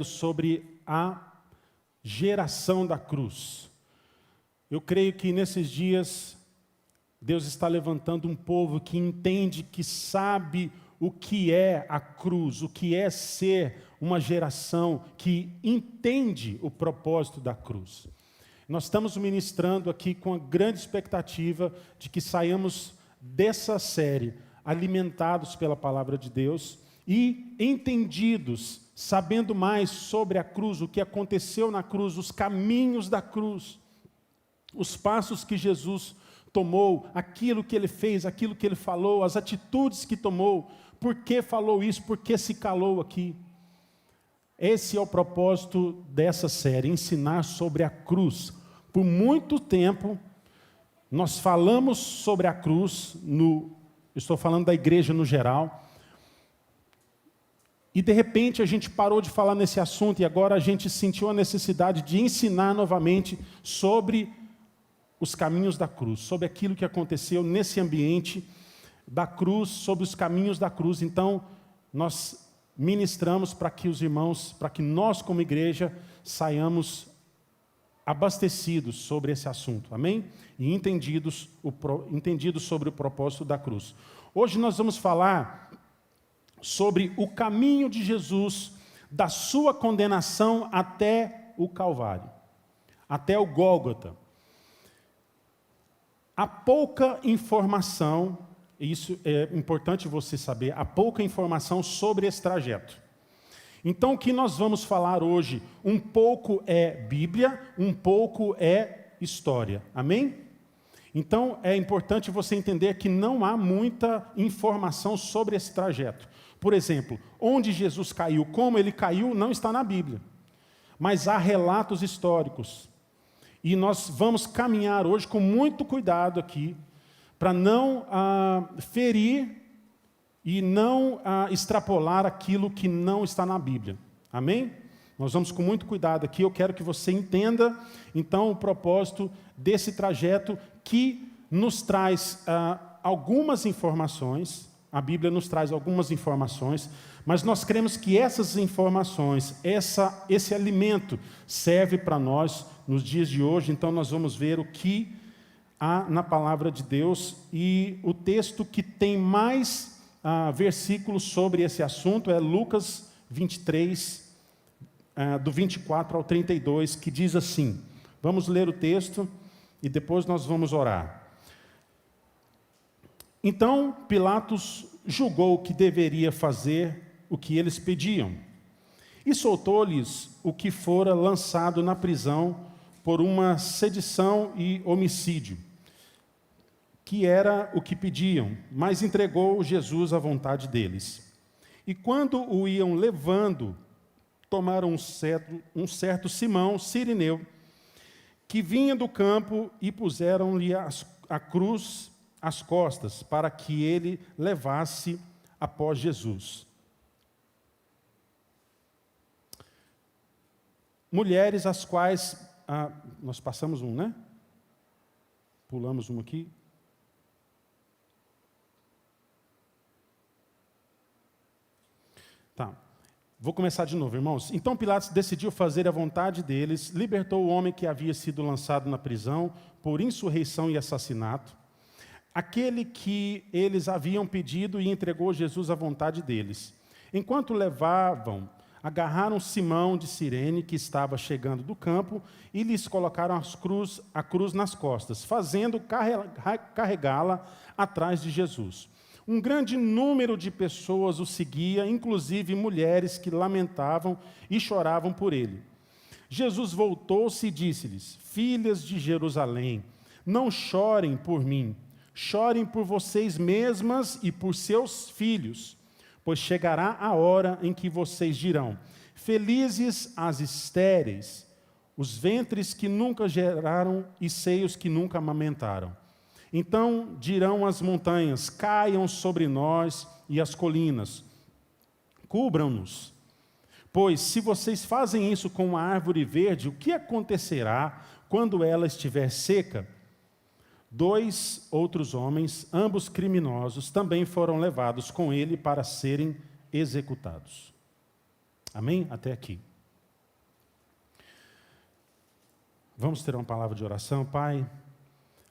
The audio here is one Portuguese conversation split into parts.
sobre a geração da cruz. Eu creio que nesses dias Deus está levantando um povo que entende, que sabe o que é a cruz, o que é ser uma geração que entende o propósito da cruz. Nós estamos ministrando aqui com a grande expectativa de que saiamos dessa série alimentados pela palavra de Deus e entendidos, sabendo mais sobre a cruz, o que aconteceu na cruz, os caminhos da cruz, os passos que Jesus tomou, aquilo que ele fez, aquilo que ele falou, as atitudes que tomou, por que falou isso, por que se calou aqui. Esse é o propósito dessa série, ensinar sobre a cruz. Por muito tempo, nós falamos sobre a cruz, estou falando da igreja no geral, e de repente a gente parou de falar nesse assunto e agora a gente sentiu a necessidade de ensinar novamente sobre os caminhos da cruz, sobre aquilo que aconteceu nesse ambiente da cruz, sobre os caminhos da cruz. Então, nós ministramos para que os irmãos, para que nós como igreja saiamos abastecidos sobre esse assunto, amém? E entendidos sobre o propósito da cruz. Hoje nós vamos falar sobre o caminho de Jesus, da sua condenação até o Calvário, até o Gólgota. Há pouca informação, e isso é importante você saber, há pouca informação sobre esse trajeto. Então, o que nós vamos falar hoje, um pouco é Bíblia, um pouco é história. Amém? Então, é importante você entender que não há muita informação sobre esse trajeto. Por exemplo, onde Jesus caiu, como ele caiu, não está na Bíblia. Mas há relatos históricos. E nós vamos caminhar hoje com muito cuidado aqui, para não ferir e não extrapolar aquilo que não está na Bíblia. Amém? Nós vamos com muito cuidado aqui. Eu quero que você entenda, então, o propósito desse trajeto que nos traz algumas informações. A Bíblia nos traz algumas informações, mas nós cremos que essas informações, esse alimento serve para nós nos dias de hoje. Então, nós vamos ver o que há na palavra de Deus, e o texto que tem mais versículos sobre esse assunto é Lucas 23, do 24 ao 32, que diz assim. Vamos ler o texto e depois nós vamos orar. Então Pilatos julgou que deveria fazer o que eles pediam, e soltou-lhes o que fora lançado na prisão por uma sedição e homicídio, que era o que pediam, mas entregou Jesus à vontade deles. E quando o iam levando, tomaram um certo Simão, sirineu, que vinha do campo, e puseram-lhe a cruz às costas, para que ele levasse após Jesus. Mulheres as quais... nós passamos um, né? Pulamos um aqui. Tá. Vou começar de novo, irmãos. Então Pilatos decidiu fazer a vontade deles, libertou o homem que havia sido lançado na prisão por insurreição e assassinato, aquele que eles haviam pedido, e entregou Jesus à vontade deles. Enquanto levavam, agarraram Simão de Cirene, que estava chegando do campo, e lhes colocaram a cruz nas costas, fazendo carregá-la atrás de Jesus. Um grande número de pessoas o seguia, inclusive mulheres que lamentavam e choravam por ele. Jesus voltou-se e disse-lhes: Filhas de Jerusalém, não chorem por mim, chorem por vocês mesmas e por seus filhos, pois chegará a hora em que vocês dirão: felizes as estéreis, os ventres que nunca geraram e seios que nunca amamentaram. Então dirão as montanhas: caiam sobre nós, e as colinas: cubram-nos. Pois se vocês fazem isso com uma árvore verde, o que acontecerá quando ela estiver seca? 2 outros homens, ambos criminosos, também foram levados com ele para serem executados. Amém? Até aqui. Vamos ter uma palavra de oração, Pai.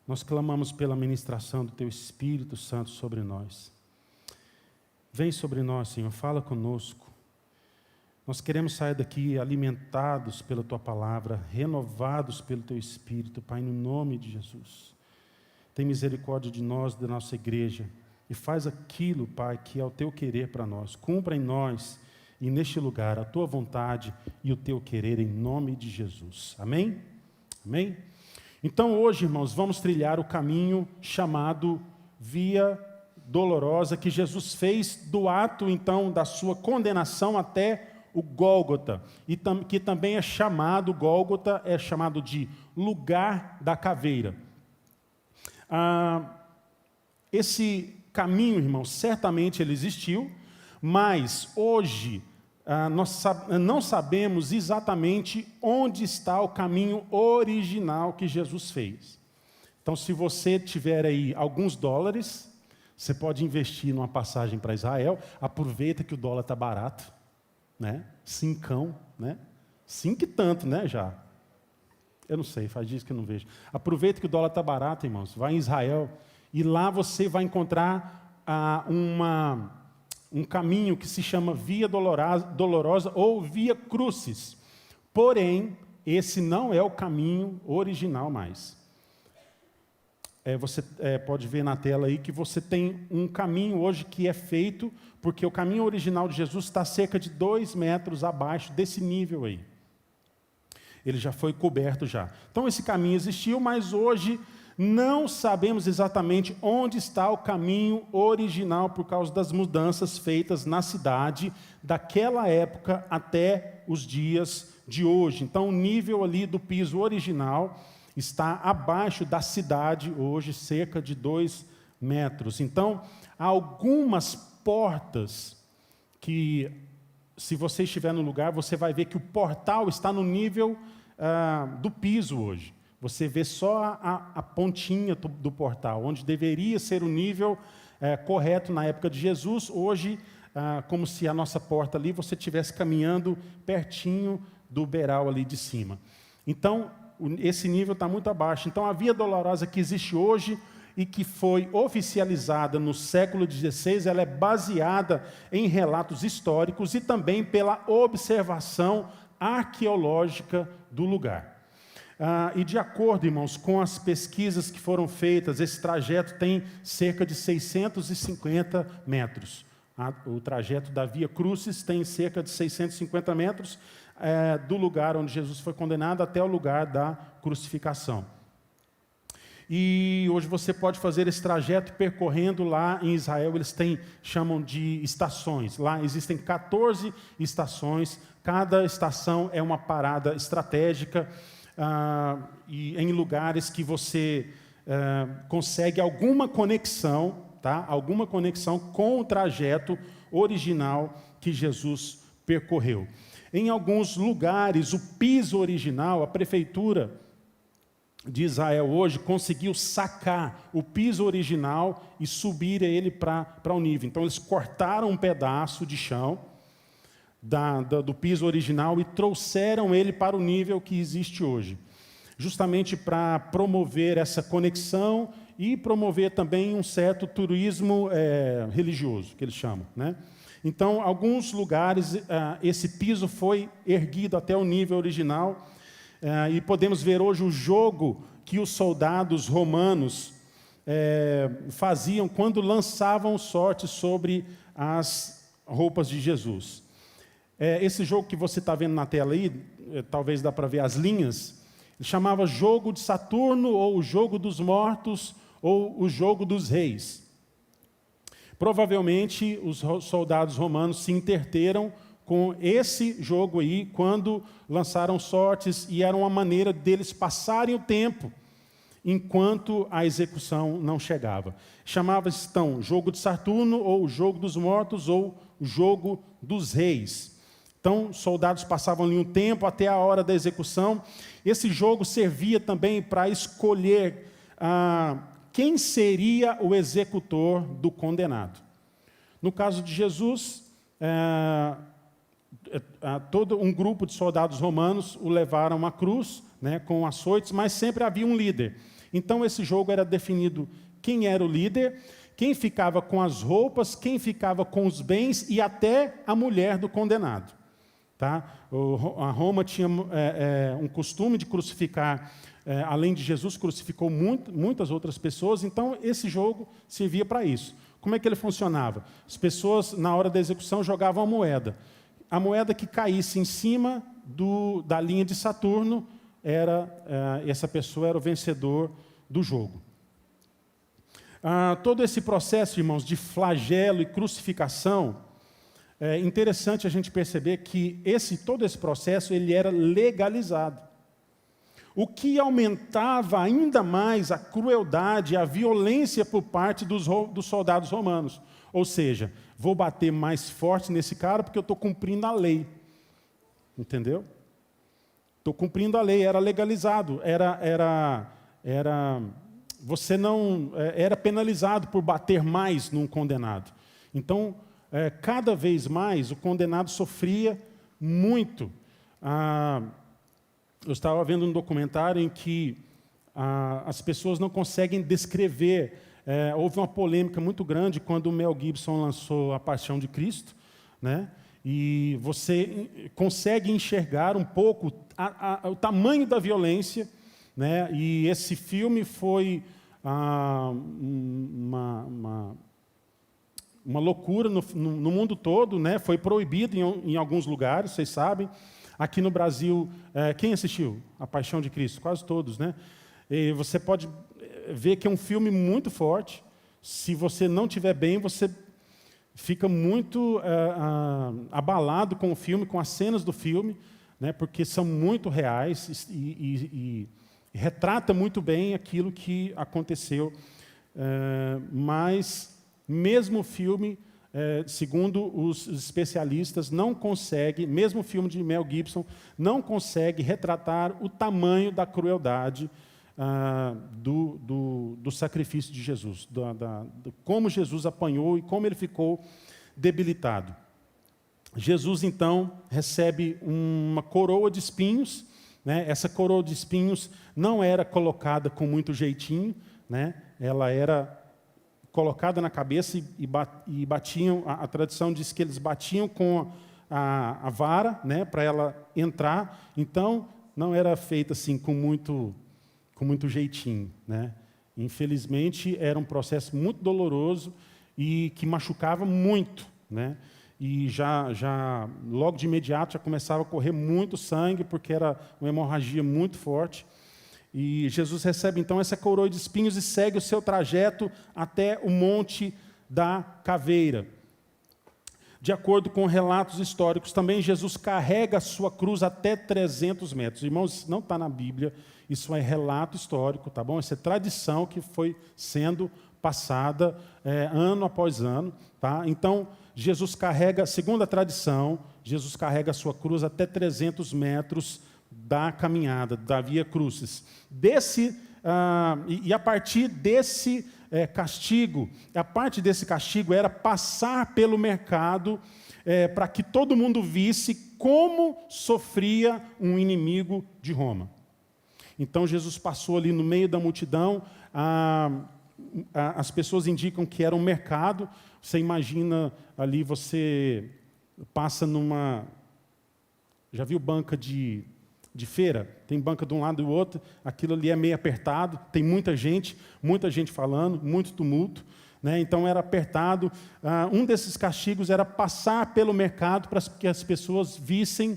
Nós clamamos pela ministração do Teu Espírito Santo sobre nós. Vem sobre nós, Senhor, fala conosco. Nós queremos sair daqui alimentados pela Tua palavra, renovados pelo Teu Espírito, Pai, no nome de Jesus. Tem misericórdia de nós, da nossa igreja, e faz aquilo, Pai, que é o Teu querer para nós. Cumpra em nós e neste lugar a Tua vontade e o Teu querer, em nome de Jesus. Amém? Amém? Então hoje, irmãos, vamos trilhar o caminho chamado Via Dolorosa, que Jesus fez do ato, então, da sua condenação até o Gólgota, e que também é chamado, Gólgota é chamado de lugar da caveira. Esse caminho, irmãos, certamente ele existiu, mas hoje nós não sabemos exatamente onde está o caminho original que Jesus fez. Então, se você tiver aí alguns dólares, você pode investir numa passagem para Israel. Aproveita que o dólar está barato, né? Cincão, né? Cinco e tanto, né, já. Eu não sei, faz dias que eu não vejo. Aproveita que o dólar está barato, irmãos. Vai em Israel e lá você vai encontrar um caminho que se chama Via Dolorosa ou Via Crucis. Porém, esse não é o caminho original mais. Você pode ver na tela aí que você tem um caminho hoje que é feito, porque o caminho original de Jesus está cerca de 2 metros abaixo desse nível aí. Ele já foi coberto já. Então esse caminho existiu, mas hoje não sabemos exatamente onde está o caminho original por causa das mudanças feitas na cidade daquela época até os dias de hoje. Então o nível ali do piso original está abaixo da cidade hoje, cerca de 2 metros. Então, há algumas portas que, se você estiver no lugar, você vai ver que o portal está no nível do piso hoje. Você vê só a pontinha do portal, onde deveria ser o nível correto na época de Jesus. Hoje, como se a nossa porta ali, você estivesse caminhando pertinho do beiral ali de cima. Então, esse nível está muito abaixo. Então, a Via Dolorosa que existe hoje e que foi oficializada no século XVI, ela é baseada em relatos históricos e também pela observação arqueológica do lugar. E de acordo, irmãos, com as pesquisas que foram feitas, esse trajeto tem cerca de 650 metros. O trajeto da Via Crucis tem cerca de 650 metros, do lugar onde Jesus foi condenado até o lugar da crucificação. E hoje você pode fazer esse trajeto percorrendo lá em Israel, eles chamam de estações. Lá existem 14 estações, cada estação é uma parada estratégica, e em lugares que você consegue alguma conexão, tá? Alguma conexão com o trajeto original que Jesus percorreu. Em alguns lugares, o piso original, a prefeitura de Israel hoje conseguiu sacar o piso original e subir ele para o nível. Então, eles cortaram um pedaço de chão do piso original e trouxeram ele para o nível que existe hoje, justamente para promover essa conexão e promover também um certo turismo religioso, que eles chamam, né? Então, alguns lugares, esse piso foi erguido até o nível original, e podemos ver hoje o jogo que os soldados romanos faziam quando lançavam sorte sobre as roupas de Jesus. Esse jogo que você está vendo na tela aí, talvez dá para ver as linhas, ele chamava jogo de Saturno, ou o jogo dos mortos, ou o jogo dos reis. Provavelmente, os soldados romanos se entreteram com esse jogo aí, quando lançaram sortes, e era uma maneira deles passarem o tempo, enquanto a execução não chegava. Chamava-se, então, jogo de Saturno, ou o jogo dos mortos, ou o jogo dos reis. Então, soldados passavam ali um tempo até a hora da execução. Esse jogo servia também para escolher quem seria o executor do condenado. No caso de Jesus, todo um grupo de soldados romanos o levaram à cruz, né, com açoites, mas sempre havia um líder. Então, esse jogo era definido quem era o líder, quem ficava com as roupas, quem ficava com os bens e até a mulher do condenado. Tá? A Roma tinha um costume de crucificar, além de Jesus, crucificou muitas outras pessoas, então esse jogo servia para isso. Como é que ele funcionava? As pessoas, na hora da execução, jogavam a moeda. A moeda que caísse em cima da linha de Saturno, essa pessoa era o vencedor do jogo. Todo esse processo, irmãos, de flagelo e crucificação, é interessante a gente perceber que todo esse processo ele era legalizado. O que aumentava ainda mais a crueldade, a violência por parte dos soldados romanos. Ou seja, vou bater mais forte nesse cara porque eu estou cumprindo a lei. Entendeu? Estou cumprindo a lei, era legalizado, você não era penalizado por bater mais num condenado. Então, cada vez mais o condenado sofria muito. Eu estava vendo um documentário em que as pessoas não conseguem descrever. Houve uma polêmica muito grande quando o Mel Gibson lançou A Paixão de Cristo, né? E você consegue enxergar um pouco o tamanho da violência, né? E esse filme foi uma loucura no mundo todo, né? Foi proibido em alguns lugares, vocês sabem. Aqui no Brasil, quem assistiu A Paixão de Cristo? Quase todos, né? E você pode ver que é um filme muito forte. Se você não estiver bem, você fica muito abalado com o filme, com as cenas do filme, né? Porque são muito reais e retrata muito bem aquilo que aconteceu. Mas, mesmo o filme, segundo os especialistas, não consegue, mesmo o filme de Mel Gibson, não consegue retratar o tamanho da crueldade do sacrifício de Jesus, como Jesus apanhou e como ele ficou debilitado. Jesus, então, recebe uma coroa de espinhos, né? Essa coroa de espinhos não era colocada com muito jeitinho, né? Ela era colocada na cabeça e batiam, a tradição diz que eles batiam com a vara, né, para ela entrar. Então, não era feita assim com muito jeitinho, né? Infelizmente, era um processo muito doloroso e que machucava muito, né? E já logo de imediato já começava a correr muito sangue, porque era uma hemorragia muito forte. E Jesus recebe então essa coroa de espinhos e segue o seu trajeto até o Monte da Caveira. De acordo com relatos históricos, também Jesus carrega a sua cruz até 300 metros. Irmãos, não está na Bíblia, isso é relato histórico, tá bom? Isso é tradição que foi sendo passada ano após ano, tá? Então, Jesus carrega, segundo a tradição, Jesus carrega a sua cruz até 300 metros da caminhada, da Via Crucis. E a partir desse castigo, a parte desse castigo era passar pelo mercado para que todo mundo visse como sofria um inimigo de Roma. Então, Jesus passou ali no meio da multidão, as pessoas indicam que era um mercado. Você imagina ali, você passa numa... Já viu banca de feira? Tem banca de um lado e do outro, aquilo ali é meio apertado, tem muita gente falando, muito tumulto, né? Então era apertado. Um desses castigos era passar pelo mercado para que as pessoas vissem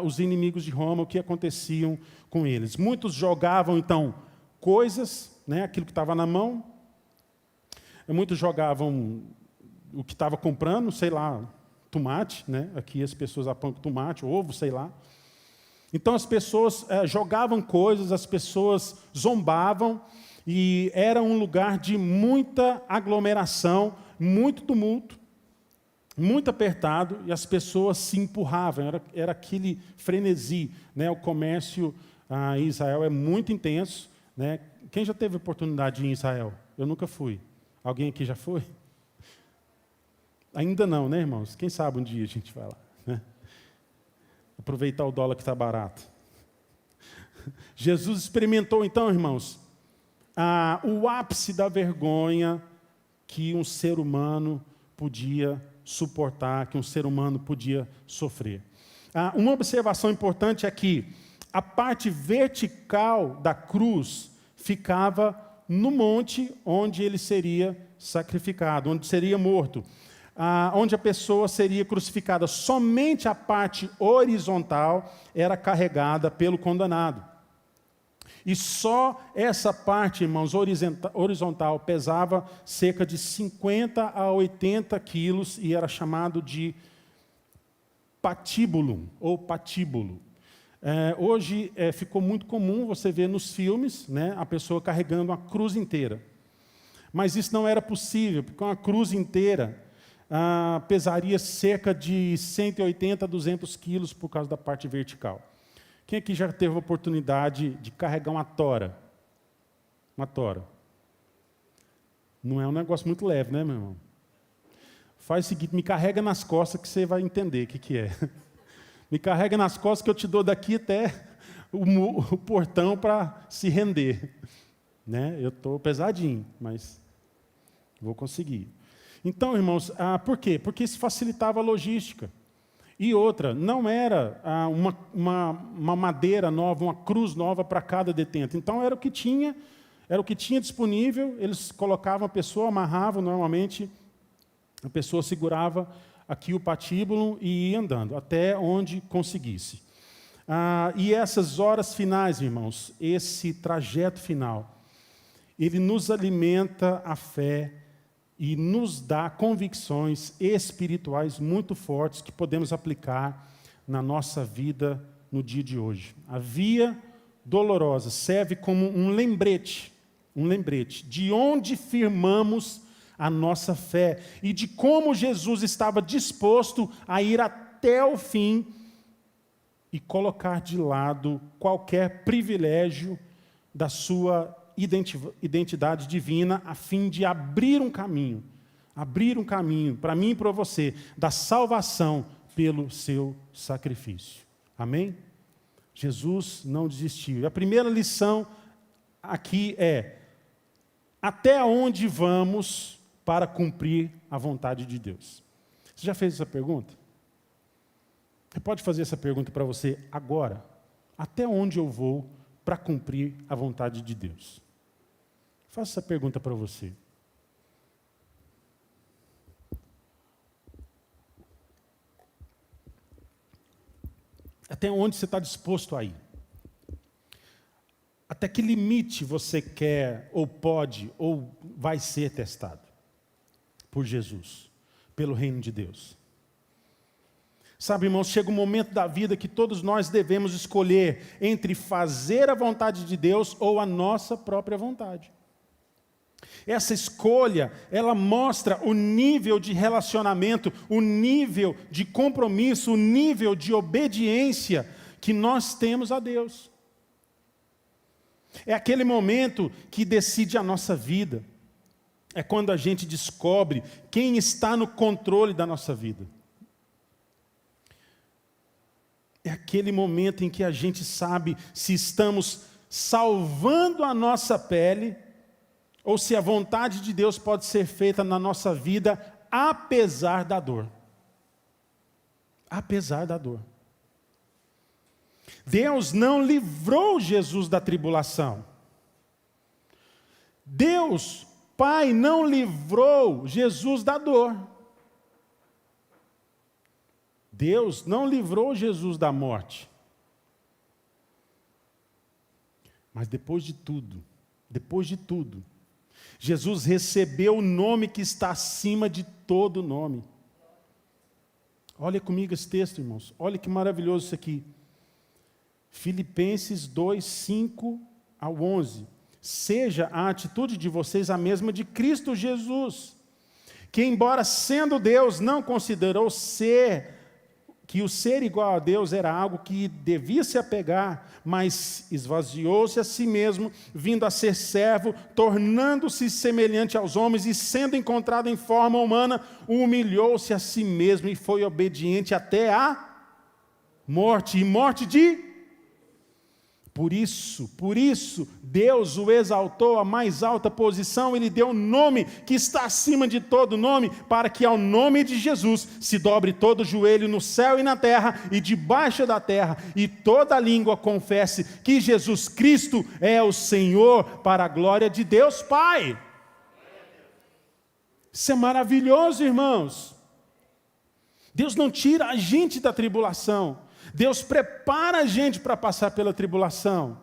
os inimigos de Roma, o que aconteciam com eles. Muitos jogavam, então, coisas, né? Aquilo que estava na mão. Muitos jogavam o que estava comprando, sei lá, tomate, né? Aqui as pessoas apanham tomate, ovo, sei lá. Então as pessoas jogavam coisas, as pessoas zombavam, e era um lugar de muita aglomeração, muito tumulto, muito apertado, e as pessoas se empurravam, era aquele frenesi, né? O comércio em Israel é muito intenso, né? Quem já teve oportunidade de ir em Israel? Eu nunca fui. Alguém aqui já foi? Ainda não, né, irmãos? Quem sabe um dia a gente vai lá, né? Aproveitar o dólar que está barato. Jesus experimentou então, irmãos, o ápice da vergonha que um ser humano podia suportar, que um ser humano podia sofrer. Uma observação importante é que a parte vertical da cruz ficava no monte onde ele seria sacrificado, onde seria morto, onde a pessoa seria crucificada. Somente a parte horizontal era carregada pelo condenado. E só essa parte, irmãos, horizontal pesava cerca de 50 a 80 quilos e era chamado de patíbulo ou patíbulo. Hoje ficou muito comum você ver nos filmes, né, a pessoa carregando uma cruz inteira. Mas isso não era possível, porque uma cruz inteira pesaria cerca de 180 a 200 quilos por causa da parte vertical. Quem aqui já teve a oportunidade de carregar uma tora? Uma tora. Não é um negócio muito leve, né, meu irmão? Faz o seguinte, me carrega nas costas que você vai entender o que é. Me carrega nas costas que eu te dou daqui até o portão para se render. Né? Eu estou pesadinho, mas vou conseguir. Então, irmãos, por quê? Porque isso facilitava a logística. E outra, não era uma madeira nova, uma cruz nova para cada detento. Então, era o que tinha disponível, eles colocavam a pessoa, amarravam normalmente, a pessoa segurava aqui o patíbulo e ia andando, até onde conseguisse. E essas horas finais, irmãos, esse trajeto final, ele nos alimenta a fé e nos dá convicções espirituais muito fortes que podemos aplicar na nossa vida no dia de hoje. A via dolorosa serve como um lembrete de onde firmamos a nossa fé e de como Jesus estava disposto a ir até o fim e colocar de lado qualquer privilégio da sua identidade divina, a fim de abrir um caminho para mim e para você, da salvação pelo seu sacrifício. Amém? Jesus não desistiu. E a primeira lição aqui é: até onde vamos para cumprir a vontade de Deus? Você já fez essa pergunta? Você pode fazer essa pergunta para você agora. Até onde eu vou para cumprir a vontade de Deus? Faço essa pergunta para você. Até onde você está disposto a ir? Até que limite você quer, ou pode, ou vai ser testado por Jesus, pelo reino de Deus? Sabe, irmãos, chega um momento da vida que todos nós devemos escolher entre fazer a vontade de Deus ou a nossa própria vontade. Essa escolha, ela mostra o nível de relacionamento, o nível de compromisso, o nível de obediência que nós temos a Deus. É aquele momento que decide a nossa vida. É quando a gente descobre quem está no controle da nossa vida. É aquele momento em que a gente sabe se estamos salvando a nossa pele ou se a vontade de Deus pode ser feita na nossa vida apesar da dor. Apesar da dor. Deus não livrou Jesus da tribulação. Deus, Pai, não livrou Jesus da dor. Deus não livrou Jesus da morte. Mas depois de tudo, Jesus recebeu o nome que está acima de todo nome. Olha comigo esse texto, irmãos. Olha que maravilhoso isso aqui. Filipenses 2, 5 ao 11. Seja a atitude de vocês a mesma de Cristo Jesus, que embora sendo Deus, não considerou que o ser igual a Deus era algo que devia se apegar, mas esvaziou-se a si mesmo, vindo a ser servo, tornando-se semelhante aos homens e sendo encontrado em forma humana, humilhou-se a si mesmo e foi obediente até a morte e morte de... Por isso, Deus o exaltou à mais alta posição, Ele deu um nome que está acima de todo nome, para que ao nome de Jesus se dobre todo joelho no céu e na terra e debaixo da terra, e toda língua confesse que Jesus Cristo é o Senhor, para a glória de Deus Pai. Isso é maravilhoso, irmãos. Deus não tira a gente da tribulação. Deus prepara a gente para passar pela tribulação.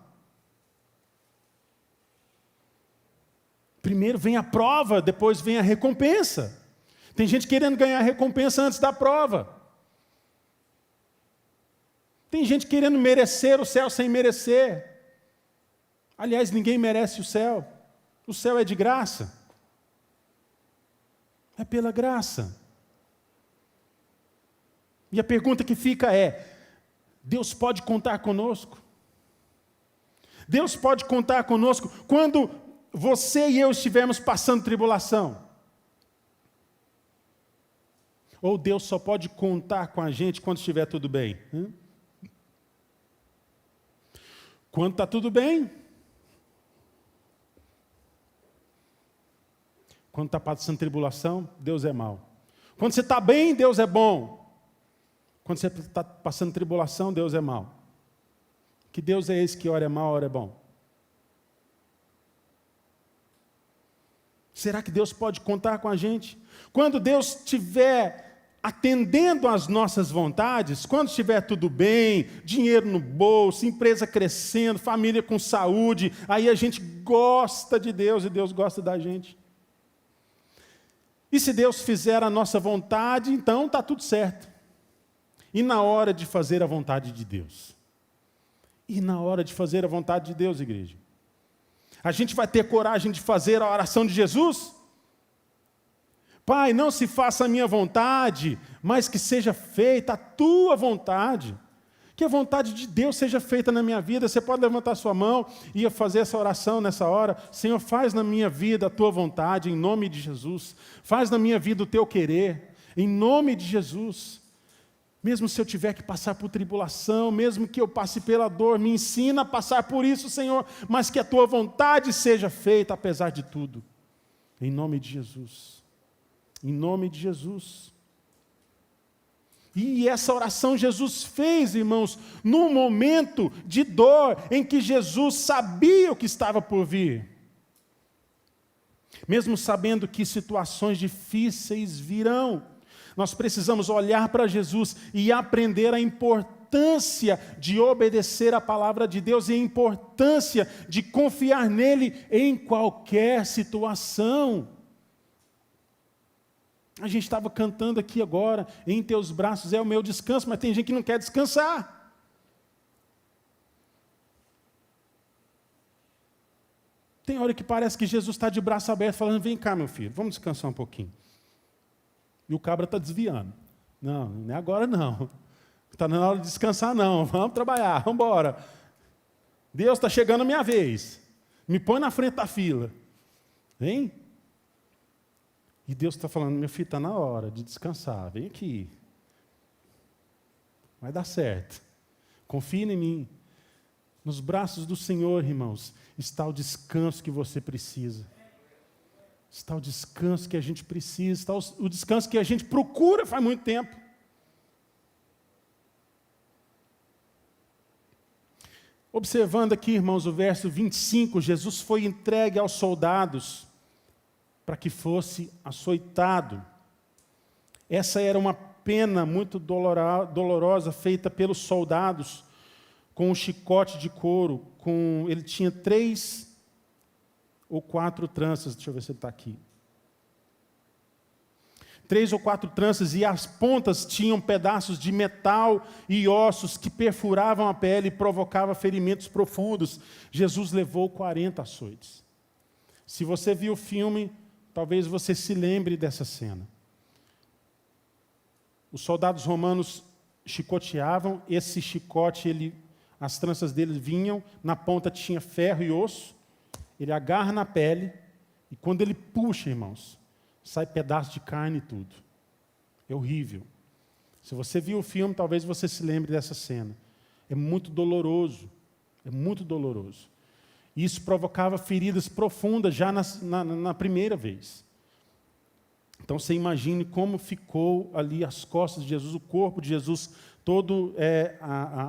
Primeiro vem a prova, depois vem a recompensa. Tem gente querendo ganhar a recompensa antes da prova. Tem gente querendo merecer o céu sem merecer. Aliás, ninguém merece o céu. O céu é de graça. É pela graça. E a pergunta que fica é: Deus pode contar conosco? Deus pode contar conosco quando você e eu estivermos passando tribulação? Ou Deus só pode contar com a gente quando estiver tudo bem? Quando está tudo bem? Quando está passando tribulação, Deus é mau. Quando você está bem, Deus é bom. Quando você está passando tribulação, Deus é mau. Que Deus é esse que ora é mau, ora é bom? Será que Deus pode contar com a gente? Quando Deus estiver atendendo às nossas vontades, quando estiver tudo bem, dinheiro no bolso, empresa crescendo, família com saúde, aí a gente gosta de Deus e Deus gosta da gente. E se Deus fizer a nossa vontade, então está tudo certo. E na hora de fazer a vontade de Deus? E na hora de fazer a vontade de Deus, igreja? A gente vai ter coragem de fazer a oração de Jesus? Pai, não se faça a minha vontade, mas que seja feita a tua vontade. Que a vontade de Deus seja feita na minha vida. Você pode levantar sua mão e fazer essa oração nessa hora. Senhor, faz na minha vida a tua vontade, em nome de Jesus. Faz na minha vida o teu querer, em nome de Jesus. Mesmo se eu tiver que passar por tribulação, mesmo que eu passe pela dor, me ensina a passar por isso, Senhor, mas que a tua vontade seja feita apesar de tudo. Em nome de Jesus. Em nome de Jesus. E essa oração Jesus fez, irmãos, num momento de dor em que Jesus sabia o que estava por vir. Mesmo sabendo que situações difíceis virão, nós precisamos olhar para Jesus e aprender a importância de obedecer a palavra de Deus e a importância de confiar nele em qualquer situação. A gente estava cantando aqui agora, em teus braços é o meu descanso, mas tem gente que não quer descansar. Tem hora que parece que Jesus está de braço aberto, falando, vem cá meu filho, vamos descansar um pouquinho. E o cabra está desviando. Não, não é agora não. Está na hora de descansar não. Vamos trabalhar, vamos embora. Deus, está chegando a minha vez. Me põe na frente da fila. Vem. E Deus está falando, meu filho, está na hora de descansar. Vem aqui. Vai dar certo. Confie em mim. Nos braços do Senhor, irmãos, está o descanso que você precisa. Está o descanso que a gente precisa, está o descanso que a gente procura faz muito tempo. Observando aqui, irmãos, o verso 25, Jesus foi entregue aos soldados para que fosse açoitado. Essa era uma pena muito dolorosa feita pelos soldados com um chicote de couro. Ele tinha 3 ou 4 tranças, deixa eu ver se ele está aqui. 3 ou 4 tranças, e as pontas tinham pedaços de metal e ossos que perfuravam a pele e provocavam ferimentos profundos. Jesus levou 40 açoites. Se você viu o filme, talvez você se lembre dessa cena. Os soldados romanos chicoteavam, esse chicote, as tranças dele vinham, na ponta tinha ferro e osso, ele agarra na pele, e quando ele puxa, irmãos, sai pedaço de carne e tudo. É horrível. Se você viu o filme, talvez você se lembre dessa cena. É muito doloroso. É muito doloroso. Isso provocava feridas profundas já na primeira vez. Então você imagine como ficou ali as costas de Jesus, o corpo de Jesus todo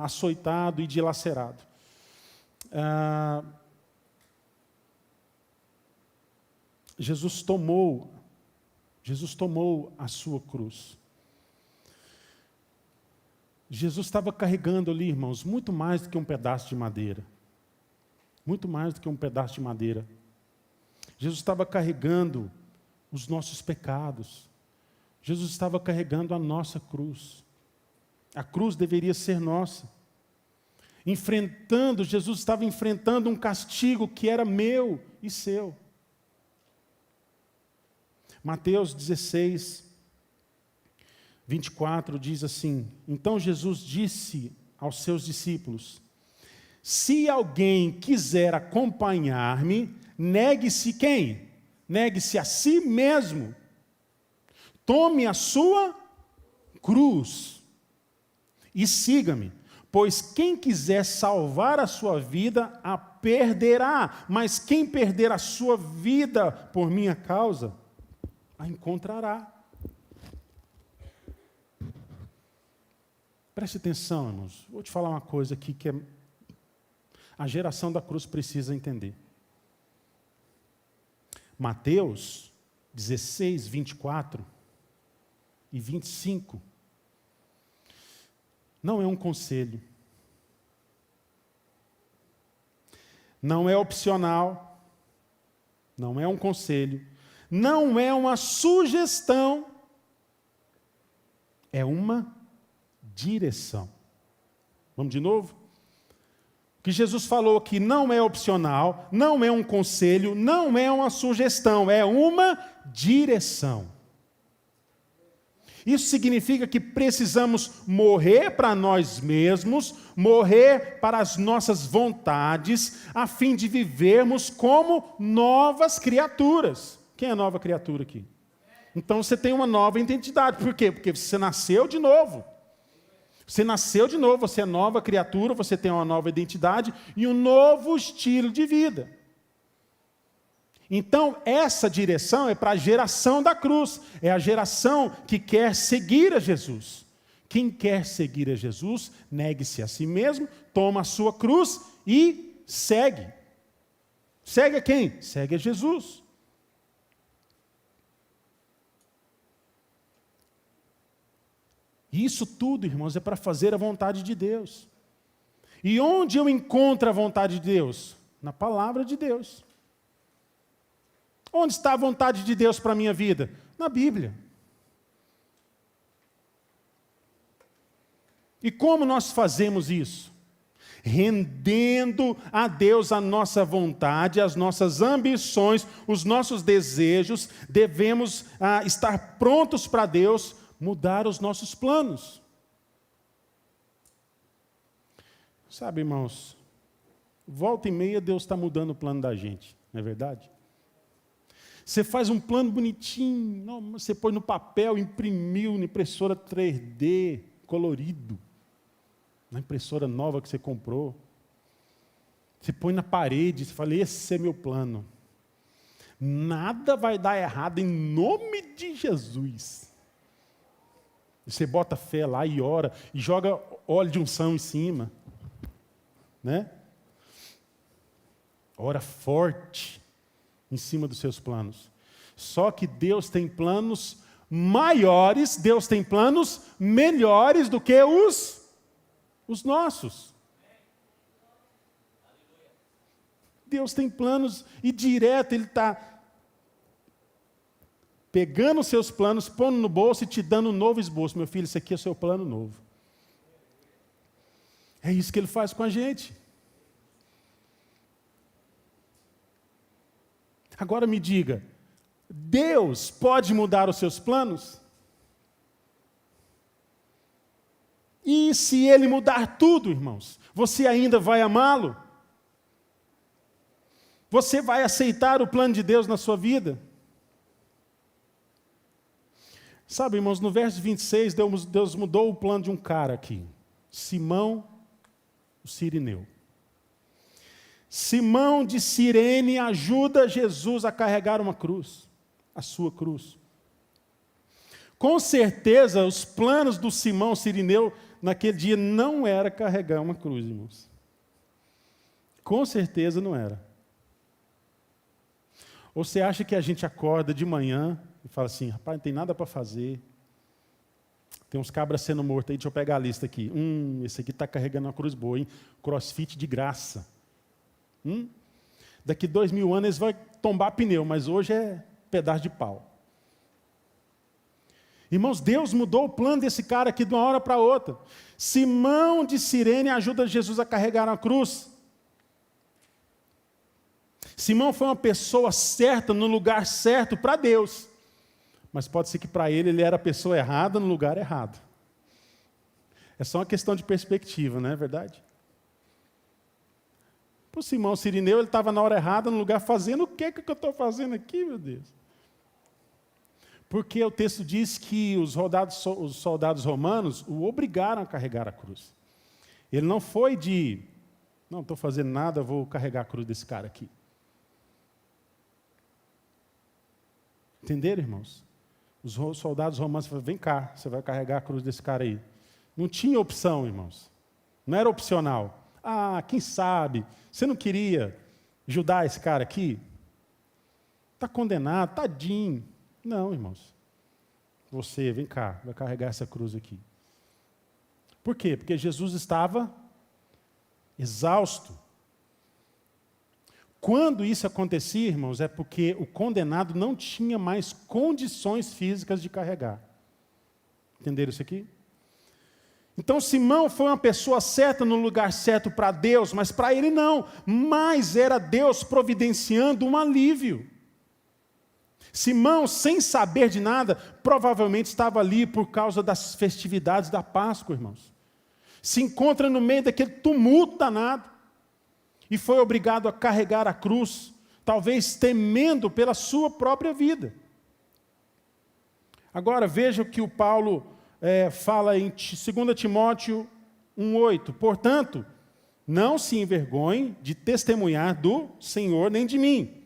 açoitado e dilacerado. Jesus tomou a sua cruz. Jesus estava carregando ali, irmãos, muito mais do que um pedaço de madeira. Muito mais do que um pedaço de madeira. Jesus estava carregando os nossos pecados. Jesus estava carregando a nossa cruz. A cruz deveria ser nossa. Jesus estava enfrentando um castigo que era meu e seu. Mateus 16, 24 diz assim: Então Jesus disse aos seus discípulos: Se alguém quiser acompanhar-me, negue-se quem? Negue-se a si mesmo. Tome a sua cruz e siga-me. Pois quem quiser salvar a sua vida, a perderá. Mas quem perder a sua vida por minha causa, a encontrará. Preste atenção, irmãos. Vou te falar uma coisa aqui que a geração da cruz precisa entender. Mateus 16, 24 e 25 não é um conselho. Não é opcional. Não é um conselho. Não é uma sugestão. É uma direção. Vamos de novo? O que Jesus falou aqui não é opcional, não é um conselho, não é uma sugestão, é uma direção. Isso significa que precisamos morrer para nós mesmos, morrer para as nossas vontades, a fim de vivermos como novas criaturas. Quem é nova criatura aqui? Então você tem uma nova identidade. Por quê? Porque você nasceu de novo. Você nasceu de novo, você é nova criatura, você tem uma nova identidade e um novo estilo de vida. Então, essa direção é para a geração da cruz, é a geração que quer seguir a Jesus. Quem quer seguir a Jesus, negue-se a si mesmo, toma a sua cruz e segue. Segue a quem? Segue a Jesus. E isso tudo, irmãos, é para fazer a vontade de Deus. E onde eu encontro a vontade de Deus? Na palavra de Deus. Onde está a vontade de Deus para a minha vida? Na Bíblia. E como nós fazemos isso? Rendendo a Deus a nossa vontade, as nossas ambições, os nossos desejos, devemos estar prontos para Deus mudar os nossos planos. Sabe, irmãos, volta e meia Deus está mudando o plano da gente, não é verdade? Você faz um plano bonitinho, você põe no papel, imprimiu na impressora 3D, colorido, na impressora nova que você comprou. Você põe na parede, você fala, esse é meu plano. Nada vai dar errado em nome de Jesus. Você bota fé lá e ora, e joga óleo de unção em cima. Né? Ora forte em cima dos seus planos. Só que Deus tem planos maiores, Deus tem planos melhores do que os nossos. Deus tem planos e direto Ele está pegando os seus planos, pondo no bolso e te dando um novo esboço. Meu filho, esse aqui é o seu plano novo. É isso que Ele faz com a gente. Agora me diga, Deus pode mudar os seus planos? E se Ele mudar tudo, irmãos, você ainda vai amá-lo? Você vai aceitar o plano de Deus na sua vida? Sabe, irmãos, no verso 26, Deus mudou o plano de um cara aqui. Simão, o Cirineu. Simão de Cirene ajuda Jesus a carregar uma cruz, a sua cruz. Com certeza, os planos do Simão Cirineu naquele dia não era carregar uma cruz, irmãos. Com certeza não era. Ou você acha que a gente acorda de manhã e fala assim, rapaz, não tem nada para fazer. Tem uns cabras sendo mortos aí, deixa eu pegar a lista aqui. Esse aqui está carregando uma cruz boa, hein? CrossFit de graça. Daqui 2000 anos eles vão tombar pneu, mas hoje é pedaço de pau. Irmãos, Deus mudou o plano desse cara aqui de uma hora para outra. Simão de Cirene ajuda Jesus a carregar a cruz. Simão foi uma pessoa certa no lugar certo para Deus. Mas pode ser que para ele era a pessoa errada no lugar errado. É só uma questão de perspectiva, não é verdade? Para o Simão Cirineu, ele estava na hora errada, no lugar fazendo o que eu estou fazendo aqui, meu Deus? Porque o texto diz que os soldados romanos o obrigaram a carregar a cruz. Ele não foi não estou fazendo nada, vou carregar a cruz desse cara aqui. Entenderam, irmãos? Os soldados romanos falaram, vem cá, você vai carregar a cruz desse cara aí. Não tinha opção, irmãos. Não era opcional. Quem sabe, você não queria ajudar esse cara aqui? Está condenado, tadinho. Não, irmãos. Você, vem cá, vai carregar essa cruz aqui. Por quê? Porque Jesus estava exausto. Quando isso acontecia, irmãos, é porque o condenado não tinha mais condições físicas de carregar. Entenderam isso aqui? Então Simão foi uma pessoa certa no lugar certo para Deus, mas para ele não. Mas era Deus providenciando um alívio. Simão, sem saber de nada, provavelmente estava ali por causa das festividades da Páscoa, irmãos. Se encontra no meio daquele tumulto danado e foi obrigado a carregar a cruz, talvez temendo pela sua própria vida. Agora veja o que o Paulo fala em 2 Timóteo 1,8. Portanto, não se envergonhe de testemunhar do Senhor nem de mim,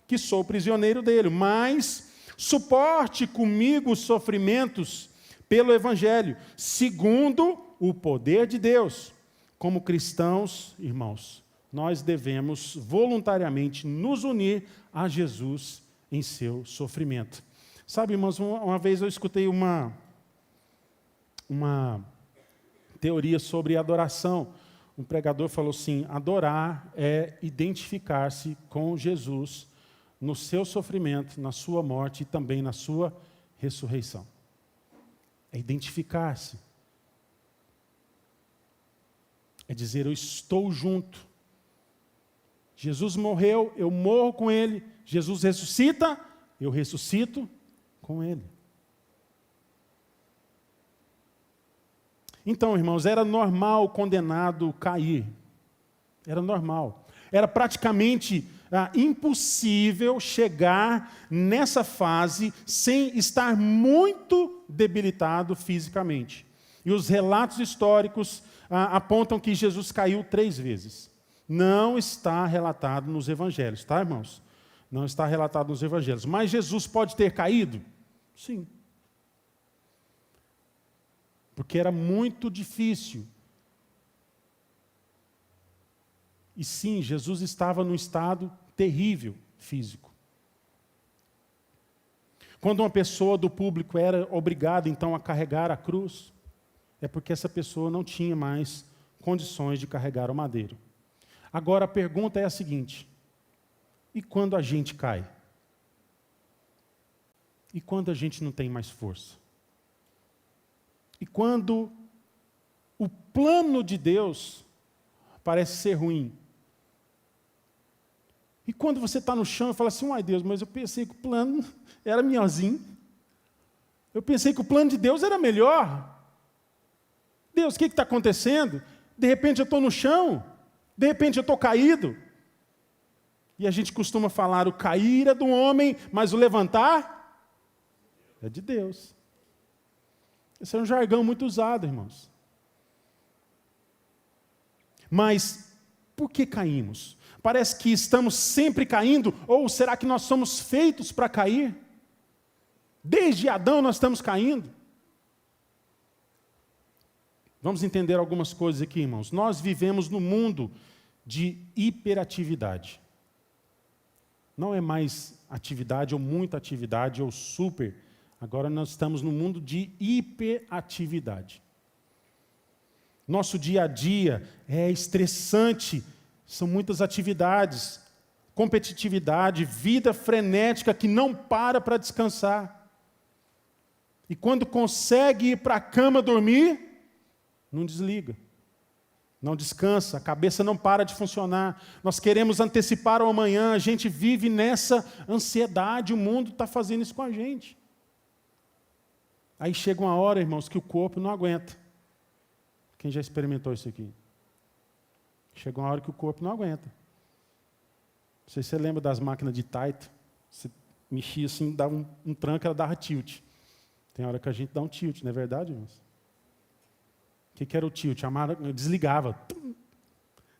que sou prisioneiro dele, mas suporte comigo os sofrimentos pelo Evangelho, segundo o poder de Deus. Como cristãos, irmãos, nós devemos voluntariamente nos unir a Jesus em seu sofrimento. Sabe, irmãos, uma vez eu escutei uma teoria sobre adoração. Um pregador falou assim, adorar é identificar-se com Jesus no seu sofrimento, na sua morte e também na sua ressurreição. É identificar-se. É dizer, eu estou junto. Jesus morreu, eu morro com Ele. Jesus ressuscita, eu ressuscito com Ele. Então, irmãos, era normal o condenado cair. Era normal. Era praticamente impossível chegar nessa fase sem estar muito debilitado fisicamente. E os relatos históricos apontam que Jesus caiu 3 vezes. Não está relatado nos evangelhos, tá, irmãos? Não está relatado nos evangelhos. Mas Jesus pode ter caído? Sim. Porque era muito difícil. E sim, Jesus estava num estado terrível físico. Quando uma pessoa do público era obrigada, então, a carregar a cruz, é porque essa pessoa não tinha mais condições de carregar o madeiro. Agora a pergunta é a seguinte: e quando a gente cai? E quando a gente não tem mais força? E quando o plano de Deus parece ser ruim? E quando você está no chão e fala assim, ai Deus, mas eu pensei que o plano era melhorzinho. Eu pensei que o plano de Deus era melhor. Deus, o que está acontecendo? De repente eu estou no chão, de repente eu estou caído. E a gente costuma falar, o cair é do homem, mas o levantar É de Deus. Esse é um jargão muito usado, irmãos. Mas por que caímos? Parece que estamos sempre caindo, ou será que nós somos feitos para cair? Desde Adão nós estamos caindo. Vamos entender algumas coisas aqui, irmãos. Nós vivemos no mundo de hiperatividade. Não é mais atividade ou muita atividade ou super. Agora nós estamos no mundo de hiperatividade. Nosso dia a dia é estressante, são muitas atividades, competitividade, vida frenética que não para descansar. E quando consegue ir para a cama dormir, não desliga, não descansa, a cabeça não para de funcionar. Nós queremos antecipar o amanhã, a gente vive nessa ansiedade, o mundo está fazendo isso com a gente. Aí chega uma hora, irmãos, que o corpo não aguenta. Quem já experimentou isso aqui? Chega uma hora que o corpo não aguenta. Não sei se você lembra das máquinas de Taito. Você mexia assim, dava um tranco, ela dava tilt. Tem hora que a gente dá um tilt, não é verdade, irmãos? O que era o tilt? A máquina desligava.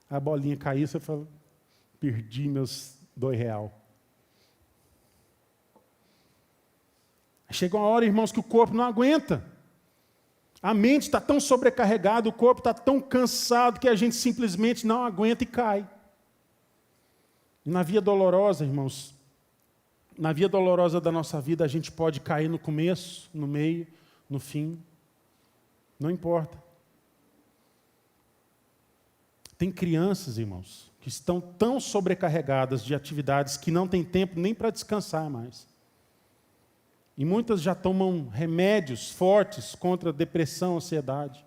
A bolinha caía, você fala, perdi meus R$2. Chega uma hora, irmãos, que o corpo não aguenta. A mente está tão sobrecarregada, o corpo está tão cansado que a gente simplesmente não aguenta e cai. E na via dolorosa, irmãos, na via dolorosa da nossa vida, a gente pode cair no começo, no meio, no fim. Não importa. Tem crianças, irmãos, que estão tão sobrecarregadas de atividades que não tem tempo nem para descansar mais. E muitas já tomam remédios fortes contra depressão, ansiedade.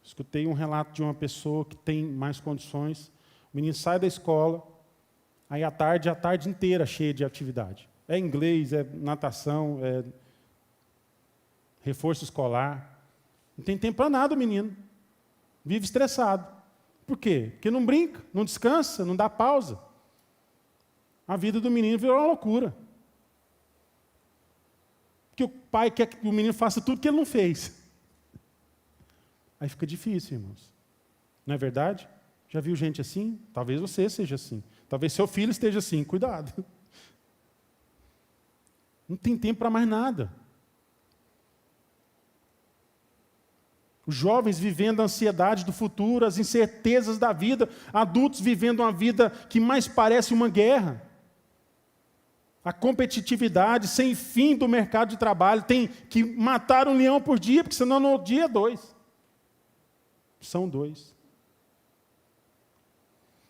Escutei um relato de uma pessoa que tem mais condições. O menino sai da escola, aí a tarde inteira cheia de atividade. É inglês, é natação, é reforço escolar. Não tem tempo para nada o menino. Vive estressado. Por quê? Porque não brinca, não descansa, não dá pausa. A vida do menino virou uma loucura. Porque o pai quer que o menino faça tudo que ele não fez. Aí fica difícil, irmãos. Não é verdade? Já viu gente assim? Talvez você seja assim. Talvez seu filho esteja assim. Cuidado. Não tem tempo para mais nada. Os jovens vivendo a ansiedade do futuro, as incertezas da vida. Adultos vivendo uma vida que mais parece uma guerra. A competitividade sem fim do mercado de trabalho. Tem que matar um leão por dia, porque senão no dia é 2. São 2.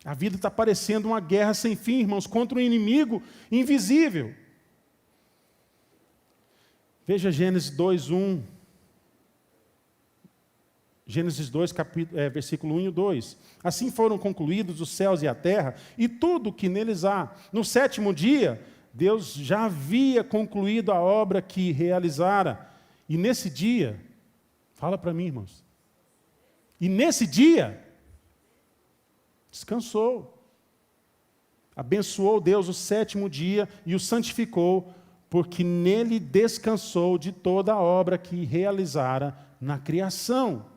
A vida está parecendo uma guerra sem fim, irmãos, contra um inimigo invisível. Veja Gênesis 2:1. Gênesis 2, versículo 1 e 2. Assim foram concluídos os céus e a terra, e tudo que neles há. No 7º dia, Deus já havia concluído a obra que realizara. E nesse dia, fala para mim, irmãos. E nesse dia, descansou. Abençoou Deus o 7º dia e o santificou, porque nele descansou de toda a obra que realizara na criação.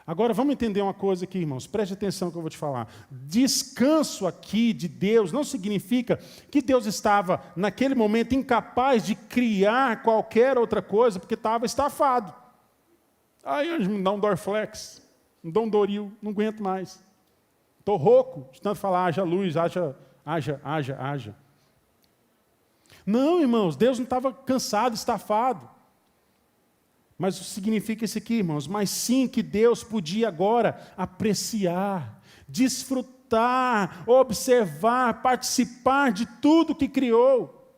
Agora, vamos entender uma coisa aqui, irmãos. Preste atenção no que eu vou te falar. Descanso aqui de Deus não significa que Deus estava, naquele momento, incapaz de criar qualquer outra coisa, porque estava estafado. Aí, me dá um Dorflex, me dá um Doril, não aguento mais. Estou rouco de tanto falar, haja luz, haja. Não, irmãos, Deus não estava cansado, estafado. Mas significa isso aqui, irmãos, mas sim que Deus podia agora apreciar, desfrutar, observar, participar de tudo que criou.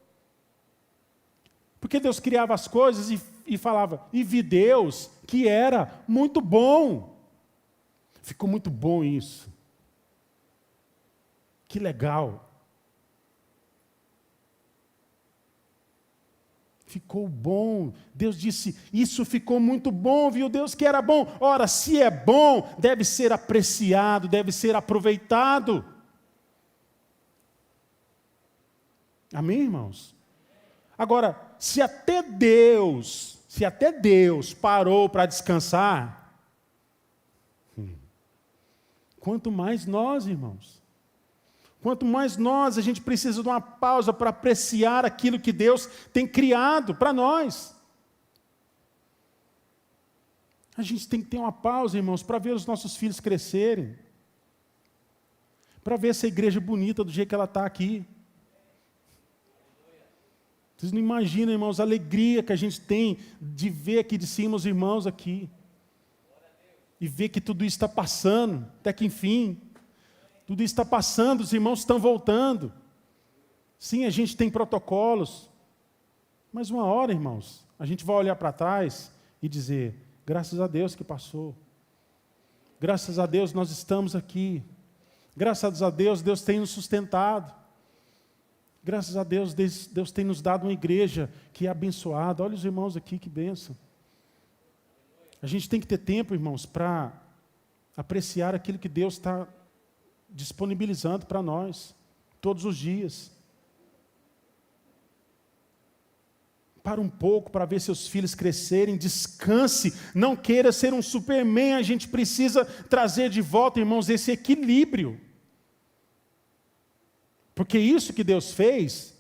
Porque Deus criava as coisas e falava, e vi Deus que era muito bom. Ficou muito bom isso. Que legal. Ficou bom. Deus disse, isso ficou muito bom, viu Deus que era bom. Ora, se é bom, deve ser apreciado, deve ser aproveitado. Amém, irmãos? Agora, se até Deus parou para descansar, quanto mais nós, irmãos. Quanto mais nós, a gente precisa de uma pausa para apreciar aquilo que Deus tem criado para nós. A gente tem que ter uma pausa, irmãos, para ver os nossos filhos crescerem. Para ver essa igreja bonita do jeito que ela está aqui. Vocês não imaginam, irmãos, a alegria que a gente tem de ver aqui de cima os irmãos aqui. E ver que tudo isso está passando, até que enfim. Tudo isso está passando, os irmãos estão voltando. Sim, a gente tem protocolos. Mas uma hora, irmãos, a gente vai olhar para trás e dizer, graças a Deus que passou. Graças a Deus nós estamos aqui. Graças a Deus, Deus tem nos sustentado. Graças a Deus, Deus tem nos dado uma igreja que é abençoada. Olha os irmãos aqui, que bênção. A gente tem que ter tempo, irmãos, para apreciar aquilo que Deus está disponibilizando para nós, todos os dias. Para um pouco, para ver seus filhos crescerem, descanse, não queira ser um Superman, a gente precisa trazer de volta, irmãos, esse equilíbrio. Porque isso que Deus fez,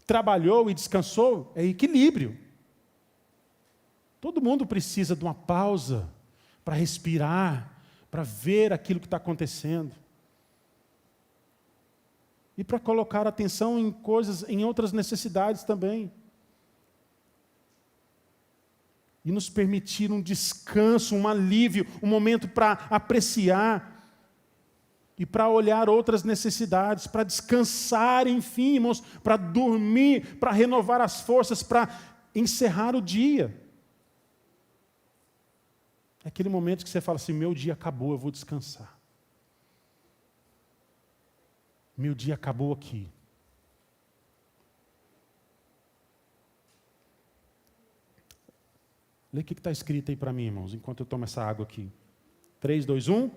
trabalhou e descansou, é equilíbrio. Todo mundo precisa de uma pausa para respirar, para ver aquilo que está acontecendo. E para colocar atenção em coisas, em outras necessidades também. E nos permitir um descanso, um alívio, um momento para apreciar e para olhar outras necessidades, para descansar, enfim, irmãos, para dormir, para renovar as forças, para encerrar o dia. É aquele momento que você fala assim, meu dia acabou, eu vou descansar. Meu dia acabou aqui. Lê o que está escrito aí para mim, irmãos, enquanto eu tomo essa água aqui. 3, 2, 1.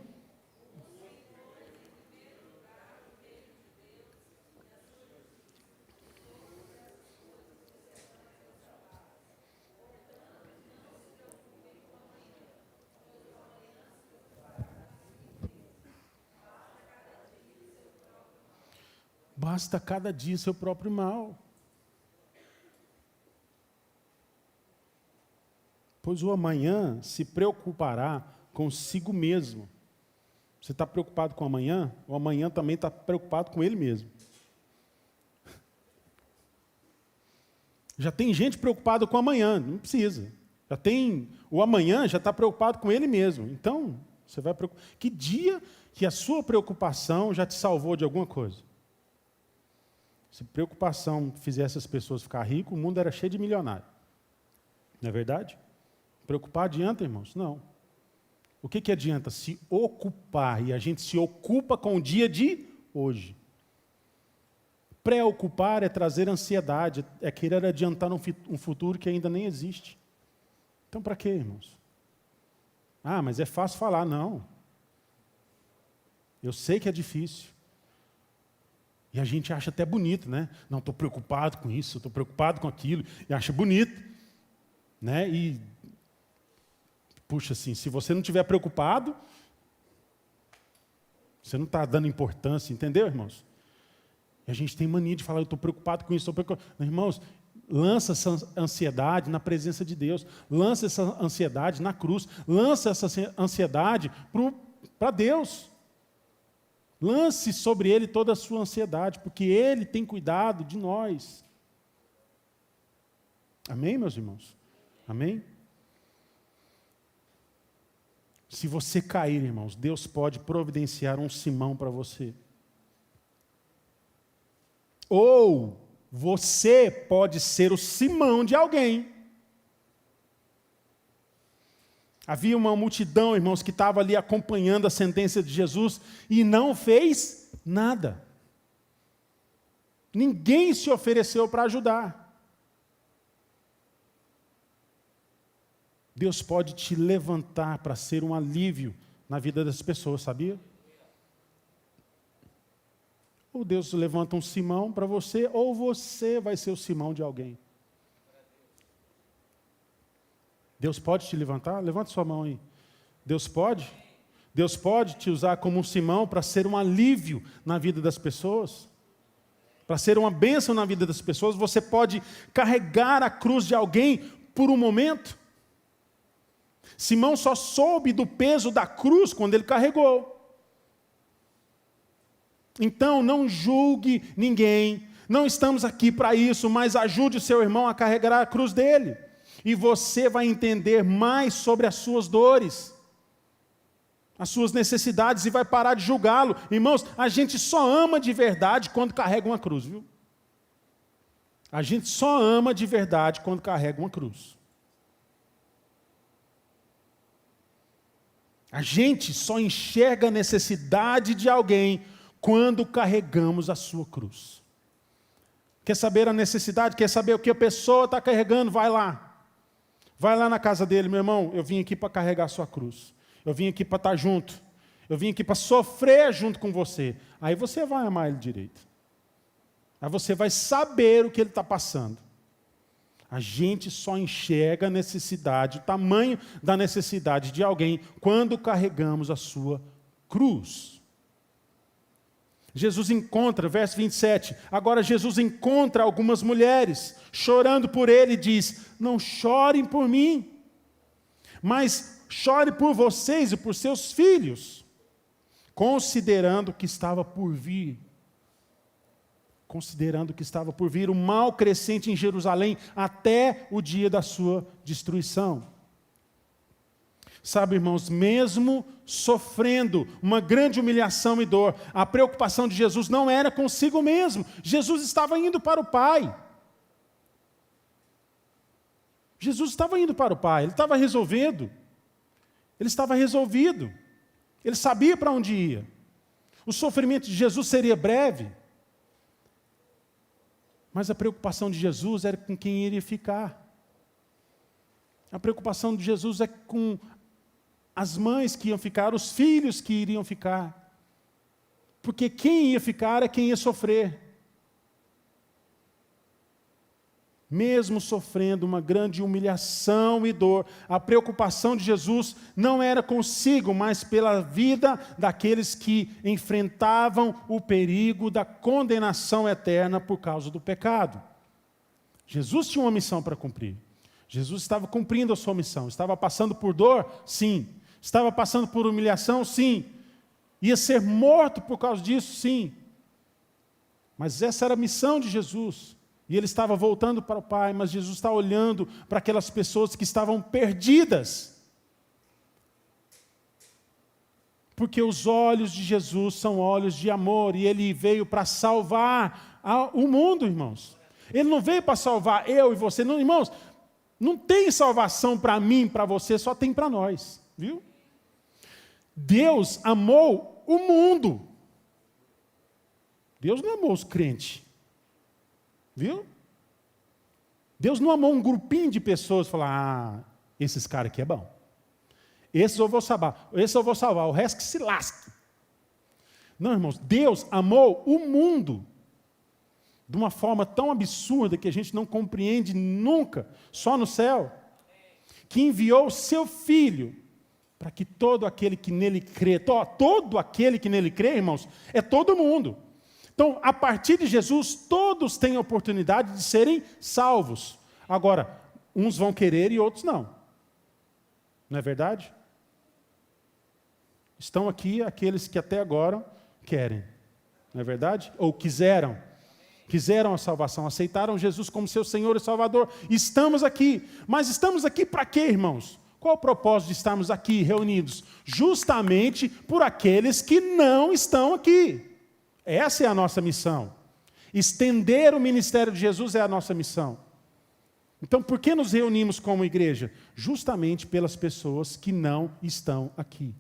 Basta cada dia seu próprio mal. Pois o amanhã se preocupará consigo mesmo. Você está preocupado com o amanhã também está preocupado com ele mesmo. Já tem gente preocupada com o amanhã, não precisa. O amanhã já está preocupado com ele mesmo. Então, você vai preocupar. Que dia que a sua preocupação já te salvou de alguma coisa? Se preocupação fizesse as pessoas ficar ricas, o mundo era cheio de milionários. Não é verdade? Preocupar adianta, irmãos? Não. O que adianta? Se ocupar, e a gente se ocupa com o dia de hoje. Preocupar é trazer ansiedade, é querer adiantar um futuro que ainda nem existe. Então, para quê, irmãos? Ah, mas é fácil falar. Não. Eu sei que é difícil. E a gente acha até bonito, né? Não, estou preocupado com isso, estou preocupado com aquilo, e acha bonito. Né? E, puxa, assim, se você não estiver preocupado, você não está dando importância, entendeu, irmãos? E a gente tem mania de falar, eu estou preocupado com isso, estou preocupado. Irmãos, lança essa ansiedade na presença de Deus, lança essa ansiedade na cruz, lança essa ansiedade para Deus. Lance sobre Ele toda a sua ansiedade, porque Ele tem cuidado de nós. Amém, meus irmãos? Amém? Se você cair, irmãos, Deus pode providenciar um Simão para você. Ou você pode ser o Simão de alguém. Havia uma multidão, irmãos, que estava ali acompanhando a sentença de Jesus e não fez nada. Ninguém se ofereceu para ajudar. Deus pode te levantar para ser um alívio na vida das pessoas, sabia? Ou Deus levanta um Simão para você, ou você vai ser o Simão de alguém. Deus pode te levantar? Levanta sua mão aí. Deus pode? Deus pode te usar como um Simão para ser um alívio na vida das pessoas? Para ser uma bênção na vida das pessoas? Você pode carregar a cruz de alguém por um momento? Simão só soube do peso da cruz quando ele carregou. Então, não julgue ninguém. Não estamos aqui para isso, mas ajude o seu irmão a carregar a cruz dele. E você vai entender mais sobre as suas dores, as suas necessidades, e vai parar de julgá-lo. Irmãos, a gente só ama de verdade quando carrega uma cruz, viu? A gente só ama de verdade quando carrega uma cruz. A gente só enxerga a necessidade de alguém quando carregamos a sua cruz. Quer saber a necessidade? Quer saber o que a pessoa está carregando? Vai lá. Vai lá na casa dele, meu irmão, eu vim aqui para carregar a sua cruz. Eu vim aqui para estar junto. Eu vim aqui para sofrer junto com você. Aí você vai amar ele direito. Aí você vai saber o que ele está passando. A gente só enxerga a necessidade, o tamanho da necessidade de alguém quando carregamos a sua cruz. Jesus encontra, verso 27, agora Jesus encontra algumas mulheres, chorando por ele, e diz, não chorem por mim, mas chore por vocês e por seus filhos, considerando que estava por vir. Considerando que estava por vir o mal crescente em Jerusalém até o dia da sua destruição. Sabe, irmãos, mesmo sofrendo uma grande humilhação e dor, a preocupação de Jesus não era consigo mesmo. Jesus estava indo para o Pai. Jesus estava indo para o Pai, ele estava resolvido. Ele estava resolvido. Ele sabia para onde ia. O sofrimento de Jesus seria breve. Mas a preocupação de Jesus era com quem iria ficar. A preocupação de Jesus é com as mães que iam ficar, os filhos que iriam ficar. Porque quem ia ficar é quem ia sofrer. Mesmo sofrendo uma grande humilhação e dor, a preocupação de Jesus não era consigo, mas pela vida daqueles que enfrentavam o perigo da condenação eterna por causa do pecado. Jesus tinha uma missão para cumprir. Jesus estava cumprindo a sua missão. Estava passando por dor? Sim. Estava passando por humilhação? Sim. Ia ser morto por causa disso? Sim. Mas essa era a missão de Jesus. E ele estava voltando para o Pai, mas Jesus está olhando para aquelas pessoas que estavam perdidas. Porque os olhos de Jesus são olhos de amor, e ele veio para salvar o mundo, irmãos. Ele não veio para salvar eu e você, não, irmãos. Não tem salvação para mim, para você, só tem para nós, viu? Deus amou o mundo. Deus não amou os crentes. Viu? Deus não amou um grupinho de pessoas e falou, esses caras aqui é bom. Esses eu vou salvar, o resto que se lasque. Não, irmãos, Deus amou o mundo de uma forma tão absurda que a gente não compreende nunca, só no céu, que enviou o seu Filho para que todo aquele que nele crê, todo aquele que nele crê, irmãos, é todo mundo. Então, a partir de Jesus, todos têm a oportunidade de serem salvos. Agora, uns vão querer e outros não. Não é verdade? Estão aqui aqueles que até agora querem. Não é verdade? Ou quiseram. Quiseram a salvação, aceitaram Jesus como seu Senhor e Salvador. Estamos aqui. Mas estamos aqui para quê, irmãos? Qual o propósito de estarmos aqui reunidos? Justamente por aqueles que não estão aqui. Essa é a nossa missão. Estender o ministério de Jesus é a nossa missão. Então, por que nos reunimos como igreja? Justamente pelas pessoas que não estão aqui.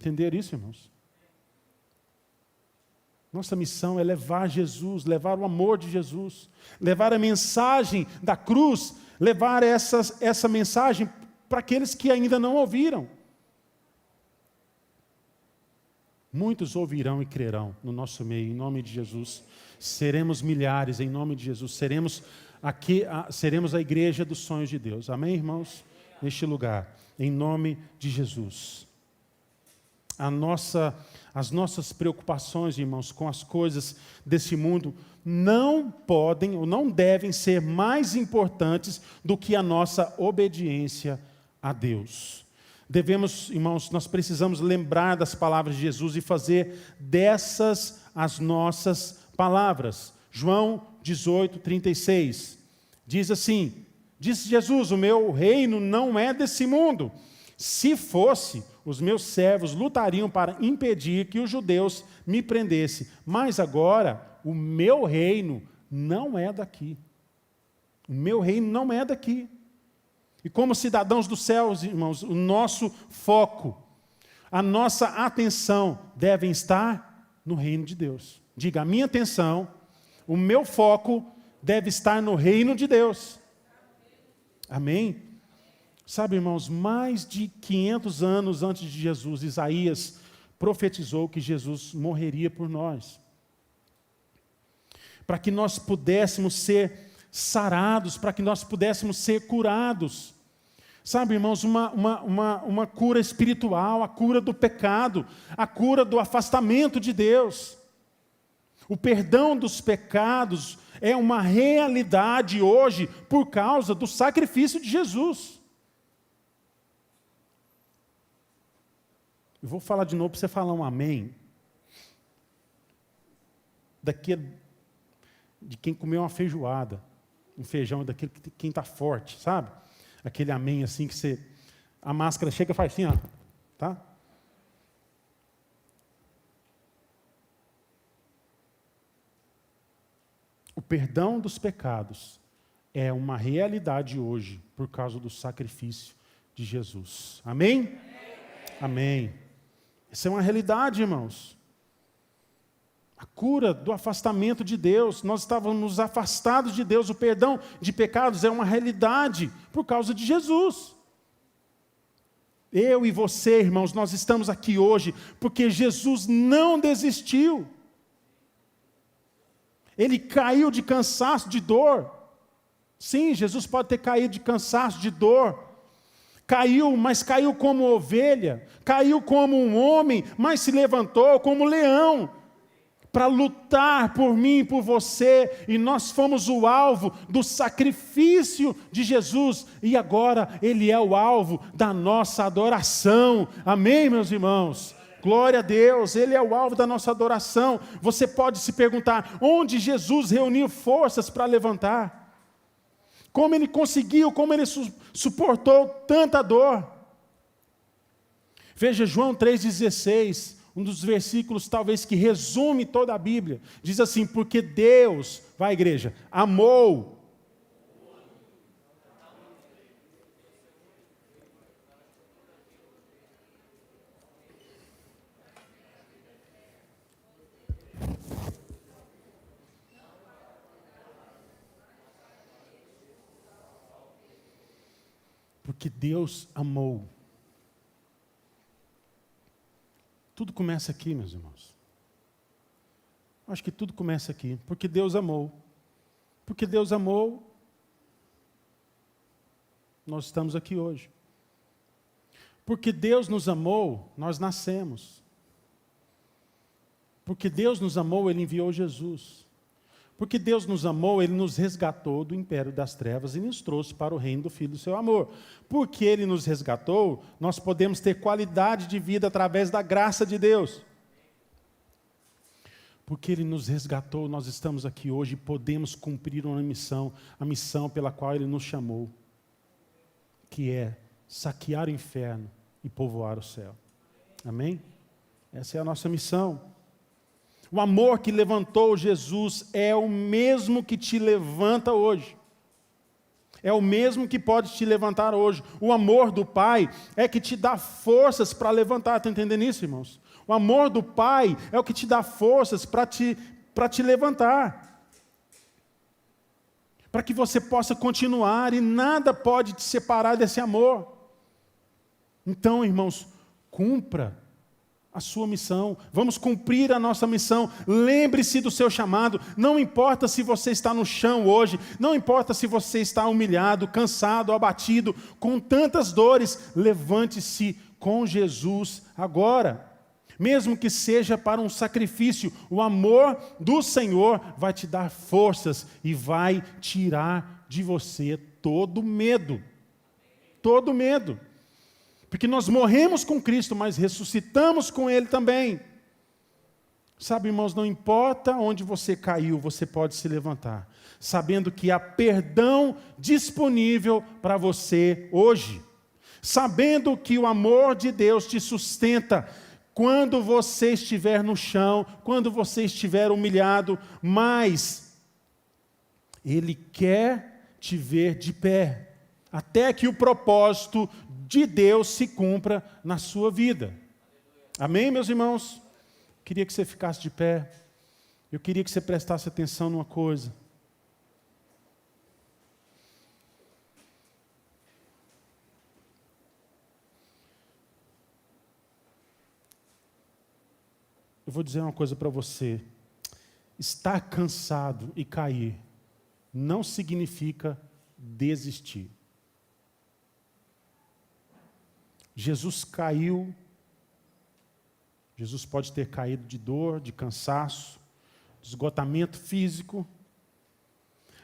Entenderam isso, irmãos? Nossa missão é levar Jesus, levar o amor de Jesus, levar a mensagem da cruz, levar essa mensagem para aqueles que ainda não ouviram. Muitos ouvirão e crerão no nosso meio, em nome de Jesus. Seremos milhares, em nome de Jesus. Seremos a igreja dos sonhos de Deus. Amém, irmãos? Neste lugar, em nome de Jesus. As nossas preocupações, irmãos, com as coisas desse mundo não podem ou não devem ser mais importantes do que a nossa obediência a Deus. Devemos, irmãos, nós precisamos lembrar das palavras de Jesus e fazer dessas as nossas palavras. João 18:36 diz assim: disse Jesus, o meu reino não é desse mundo. Se fosse, os meus servos lutariam para impedir que os judeus me prendessem. Mas agora, o meu reino não é daqui. O meu reino não é daqui. E como cidadãos dos céus, irmãos, o nosso foco, a nossa atenção devem estar no reino de Deus. Diga, a minha atenção, o meu foco deve estar no reino de Deus. Amém? Sabe, irmãos, mais de 500 anos antes de Jesus, Isaías profetizou que Jesus morreria por nós. Para que nós pudéssemos ser sarados, para que nós pudéssemos ser curados. Sabe, irmãos, uma cura espiritual, a cura do pecado, a cura do afastamento de Deus. O perdão dos pecados é uma realidade hoje por causa do sacrifício de Jesus. Eu vou falar de novo para você falar um amém. De quem comeu uma feijoada, um feijão daquele que quem está forte, sabe? Aquele amém assim que você... A máscara chega e faz assim, ó, tá? O perdão dos pecados é uma realidade hoje por causa do sacrifício de Jesus. Amém? Amém. Isso é uma realidade, irmãos. A cura do afastamento de Deus. Nós estávamos afastados de Deus. O perdão de pecados é uma realidade por causa de Jesus. Eu e você, irmãos, nós estamos aqui hoje porque Jesus não desistiu. Ele caiu de cansaço, de dor. Sim, Jesus pode ter caído de cansaço, de dor. Caiu, mas caiu como ovelha. Caiu como um homem, mas se levantou como leão. Para lutar por mim e por você. E nós fomos o alvo do sacrifício de Jesus. E agora Ele é o alvo da nossa adoração. Amém, meus irmãos? Glória a Deus, Ele é o alvo da nossa adoração. Você pode se perguntar, onde Jesus reuniu forças para levantar? Como Ele conseguiu, como Ele suportou tanta dor? Veja João 3,16, um dos versículos talvez que resume toda a Bíblia. Diz assim, porque Deus, vai igreja, amou. Porque Deus amou. Tudo começa aqui, meus irmãos. Acho que tudo começa aqui. Porque Deus amou. Porque Deus amou, nós estamos aqui hoje. Porque Deus nos amou, nós nascemos. Porque Deus nos amou, Ele enviou Jesus. Porque Deus nos amou, Ele nos resgatou do império das trevas e nos trouxe para o reino do Filho do seu amor. Porque Ele nos resgatou, nós podemos ter qualidade de vida através da graça de Deus. Porque Ele nos resgatou, nós estamos aqui hoje e podemos cumprir uma missão, a missão pela qual Ele nos chamou, que é saquear o inferno e povoar o céu. Amém? Essa é a nossa missão. O amor que levantou Jesus é o mesmo que te levanta hoje. É o mesmo que pode te levantar hoje. O amor do Pai é que te dá forças para levantar. Está entendendo isso, irmãos? O amor do Pai é o que te dá forças para te levantar. Para que você possa continuar e nada pode te separar desse amor. Então, irmãos, cumpra a sua missão, vamos cumprir a nossa missão. Lembre-se do seu chamado. Não importa se você está no chão hoje, não importa se você está humilhado, cansado, abatido, com tantas dores, levante-se com Jesus agora. Mesmo que seja para um sacrifício, o amor do Senhor vai te dar forças e vai tirar de você todo medo. Todo medo. Porque nós morremos com Cristo, mas ressuscitamos com Ele também. Sabe, irmãos, não importa onde você caiu, você pode se levantar, sabendo que há perdão disponível para você hoje. Sabendo que o amor de Deus te sustenta quando você estiver no chão, quando você estiver humilhado, mas Ele quer te ver de pé, até que o propósito de Deus se cumpra na sua vida. Amém, meus irmãos? Queria que você ficasse de pé. Eu queria que você prestasse atenção numa coisa. Eu vou dizer uma coisa para você. Estar cansado e cair não significa desistir. Jesus caiu. Jesus pode ter caído de dor, de cansaço, de esgotamento físico.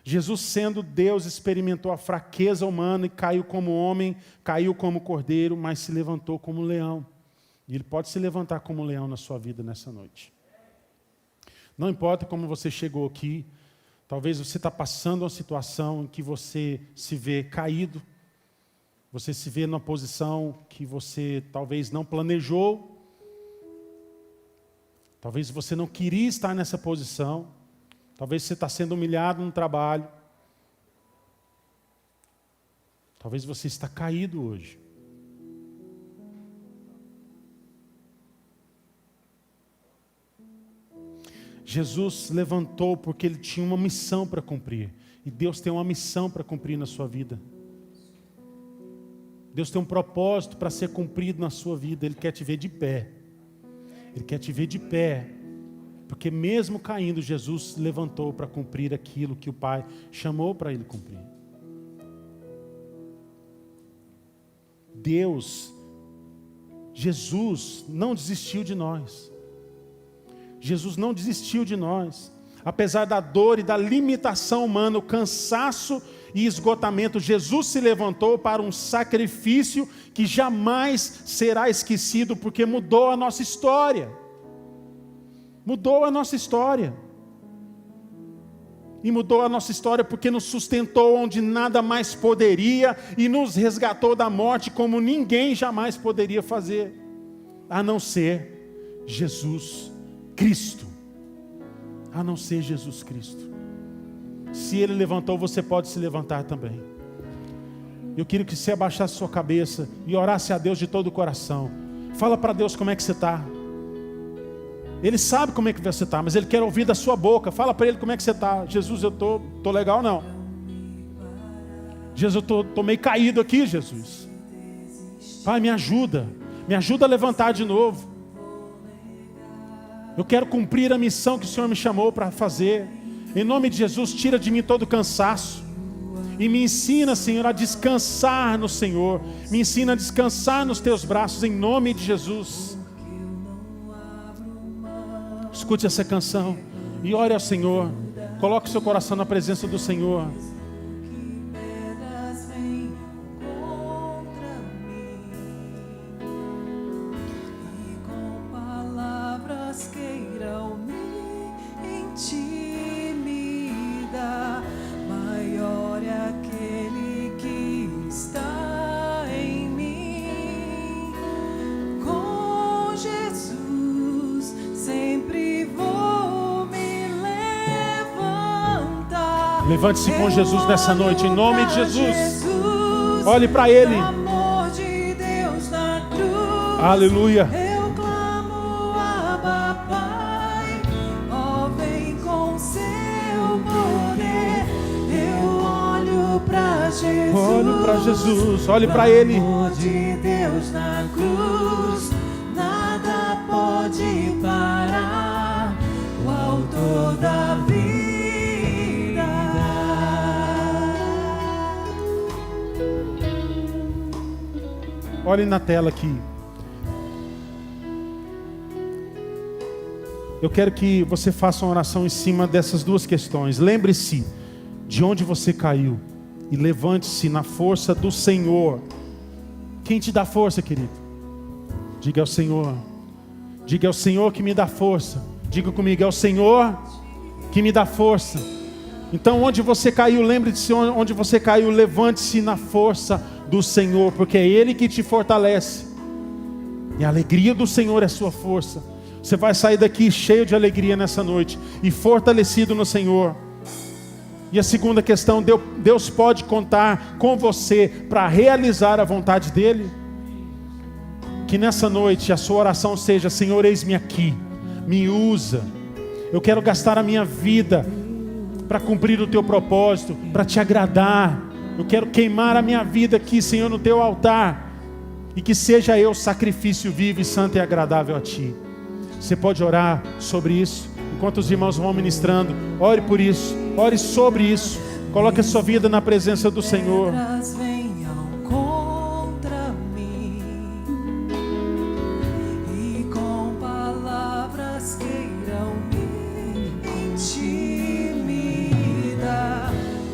Jesus, sendo Deus, experimentou a fraqueza humana e caiu como homem, caiu como cordeiro, mas se levantou como leão. E Ele pode se levantar como leão na sua vida nessa noite. Não importa como você chegou aqui, talvez você está passando uma situação em que você se vê caído, você se vê numa posição que você talvez não planejou, talvez você não queria estar nessa posição, talvez você está sendo humilhado no trabalho, talvez você está caído hoje. Jesus levantou porque Ele tinha uma missão para cumprir. E Deus tem uma missão para cumprir na sua vida. Deus tem um propósito para ser cumprido na sua vida. Ele quer te ver de pé. Ele quer te ver de pé. Porque mesmo caindo, Jesus levantou para cumprir aquilo que o Pai chamou para Ele cumprir. Jesus não desistiu de nós. Jesus não desistiu de nós. Apesar da dor e da limitação humana, o cansaço e esgotamento, Jesus se levantou para um sacrifício que jamais será esquecido, porque mudou a nossa história. Mudou a nossa história. E mudou a nossa história porque nos sustentou onde nada mais poderia e nos resgatou da morte como ninguém jamais poderia fazer, a não ser Jesus Cristo. A não ser Jesus Cristo. Se Ele levantou, você pode se levantar também. Eu queria que você abaixasse sua cabeça e orasse a Deus de todo o coração. Fala para Deus como é que você está. Ele sabe como é que você está, mas Ele quer ouvir da sua boca. Fala para Ele como é que você está. Jesus, eu tô legal não. Jesus, eu tô meio caído aqui, Jesus. Pai, me ajuda a levantar de novo. Eu quero cumprir a missão que o Senhor me chamou para fazer. Em nome de Jesus, tira de mim todo o cansaço. E me ensina, Senhor, a descansar no Senhor. Me ensina a descansar nos teus braços, em nome de Jesus. Escute essa canção e ore ao Senhor. Coloque seu coração na presença do Senhor. Levante-se com Jesus nessa noite, em nome de Jesus. Olhe para Ele. Aleluia. Eu clamo, Abba, Pai, ó, vem com seu poder. Eu olho para Jesus. Olhe para Jesus, olhe para Ele. O amor de Deus na cruz, nada pode Olhe na tela aqui. Eu quero que você faça uma oração em cima dessas duas questões. Lembre-se de onde você caiu e levante-se na força do Senhor. Quem te dá força, querido? Diga ao Senhor. Diga ao Senhor que me dá força. Diga comigo, é o Senhor que me dá força. Então onde você caiu, lembre-se onde você caiu, levante-se na força do Senhor, porque é Ele que te fortalece. E a alegria do Senhor é a sua força. Você vai sair daqui cheio de alegria nessa noite e fortalecido no Senhor. E a segunda questão, Deus pode contar com você para realizar a vontade dEle? Que nessa noite a sua oração seja: Senhor, eis-me aqui, me usa. Eu quero gastar a minha vida para cumprir o teu propósito, para te agradar. Eu quero queimar a minha vida aqui, Senhor, no teu altar. E que seja eu sacrifício vivo e santo e agradável a ti. Você pode orar sobre isso. Enquanto os irmãos vão ministrando, ore por isso, ore sobre isso. Coloque a sua vida na presença do Senhor. Pedras venham contra mim e com palavras queiram me intimidar.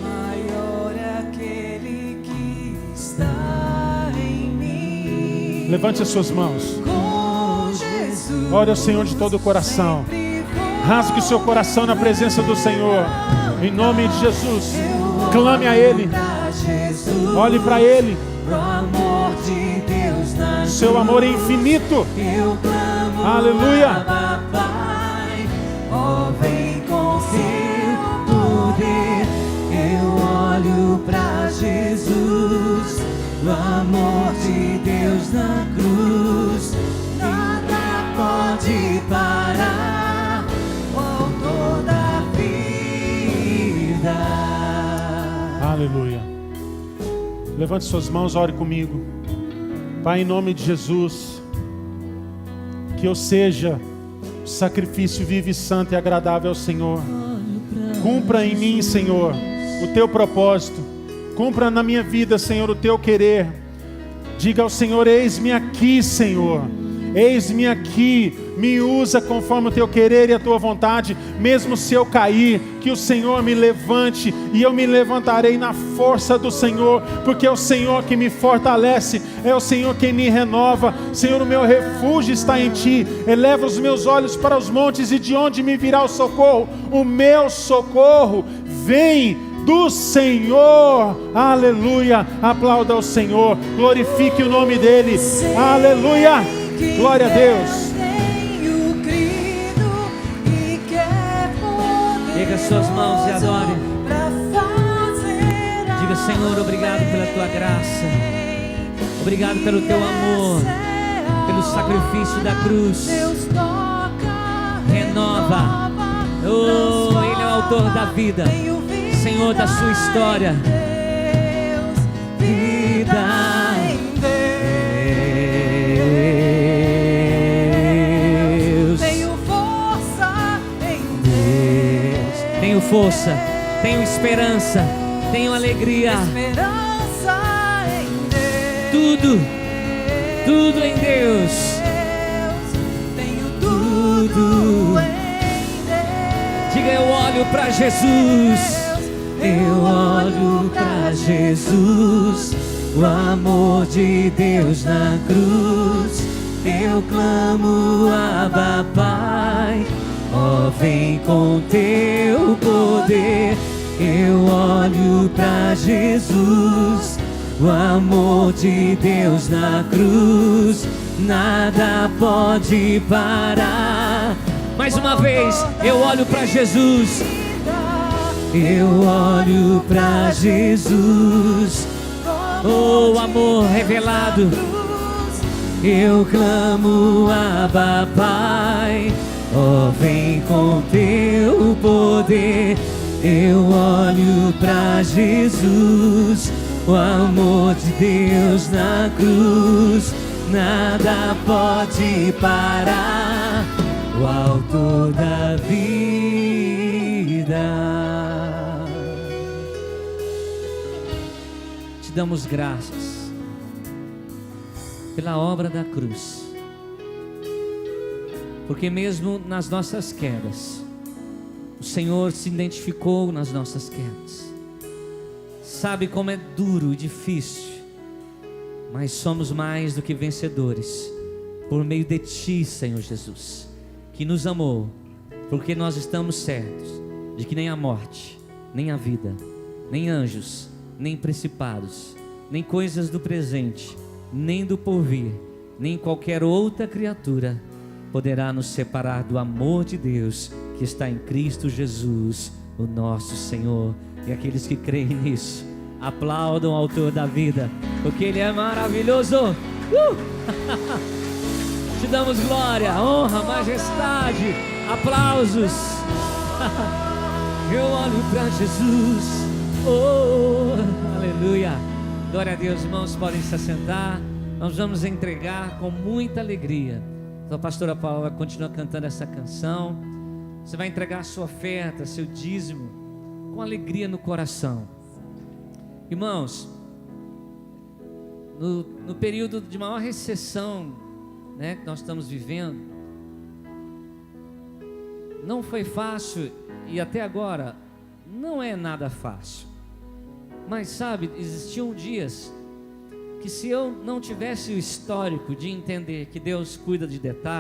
Maior é aquele que está em mim. Levante as suas mãos. Com Jesus, Ore ao Senhor de todo o coração. Rasgue o seu coração na presença do Senhor. Em nome de Jesus. Clame a Ele. Olhe para Ele. Seu amor é infinito. Aleluia. Oh, vem com seu poder. Eu olho para Jesus. O amor de Deus na cruz. Nada pode parar. Aleluia. Levante suas mãos, ore comigo. Pai, em nome de Jesus, que eu seja sacrifício vivo e santo e agradável ao Senhor. Cumpra em mim, Senhor, o teu propósito. Cumpra na minha vida, Senhor, o teu querer. Diga ao Senhor: eis-me aqui, Senhor. Eis-me aqui, me usa conforme o teu querer e a tua vontade. Mesmo se eu cair, que o Senhor me levante, e eu me levantarei na força do Senhor, porque é o Senhor que me fortalece, é o Senhor quem me renova. Senhor, o meu refúgio está em ti. Eleva os meus olhos para os montes, e de onde me virá o socorro? O meu socorro vem do Senhor. Aleluia. Aplauda ao Senhor, glorifique o nome dele. Aleluia. Glória a Deus. Pega as suas mãos e adore. Diga: Senhor, obrigado pela tua graça. Obrigado pelo teu amor, pelo sacrifício da cruz. Renova. Oh, Ele é o autor da vida, Senhor da sua história. Vida. Tenho força, tenho esperança, tenho alegria. Esperança em Deus. Tudo em Deus. Tenho tudo em Deus. Diga: eu olho para Jesus. Eu olho para Jesus. O amor de Deus na cruz. Eu clamo, Abba, Pai. Oh, vem com teu poder. Eu olho para Jesus. O amor de Deus na cruz. Nada pode parar. Mais uma vez, eu olho para Jesus. Eu olho para Jesus. Oh, amor revelado. Eu clamo, Abba, Pai. Oh, vem com teu poder. Eu olho para Jesus. O amor de Deus na cruz. Nada pode parar. O autor da vida. Te damos graças pela obra da cruz. Porque mesmo nas nossas quedas, o Senhor se identificou nas nossas quedas. Sabe como é duro e difícil, mas somos mais do que vencedores por meio de Ti, Senhor Jesus, que nos amou, porque nós estamos certos de que nem a morte, nem a vida, nem anjos, nem principados, nem coisas do presente, nem do porvir, nem qualquer outra criatura poderá nos separar do amor de Deus que está em Cristo Jesus, o nosso Senhor. E aqueles que creem nisso, aplaudam o autor da vida, porque Ele é maravilhoso. Te damos glória, honra, majestade, aplausos. Eu olho para Jesus. Oh, aleluia. Glória a Deus, irmãos, podem se assentar. Nós vamos entregar com muita alegria. Então, a pastora Paula continua cantando essa canção. Você vai entregar a sua oferta, seu dízimo, com alegria no coração. Irmãos, no período de maior recessão, né, que nós estamos vivendo, não foi fácil e até agora não é nada fácil. Mas sabe, existiam dias que se eu não tivesse o histórico de entender que Deus cuida de detalhes,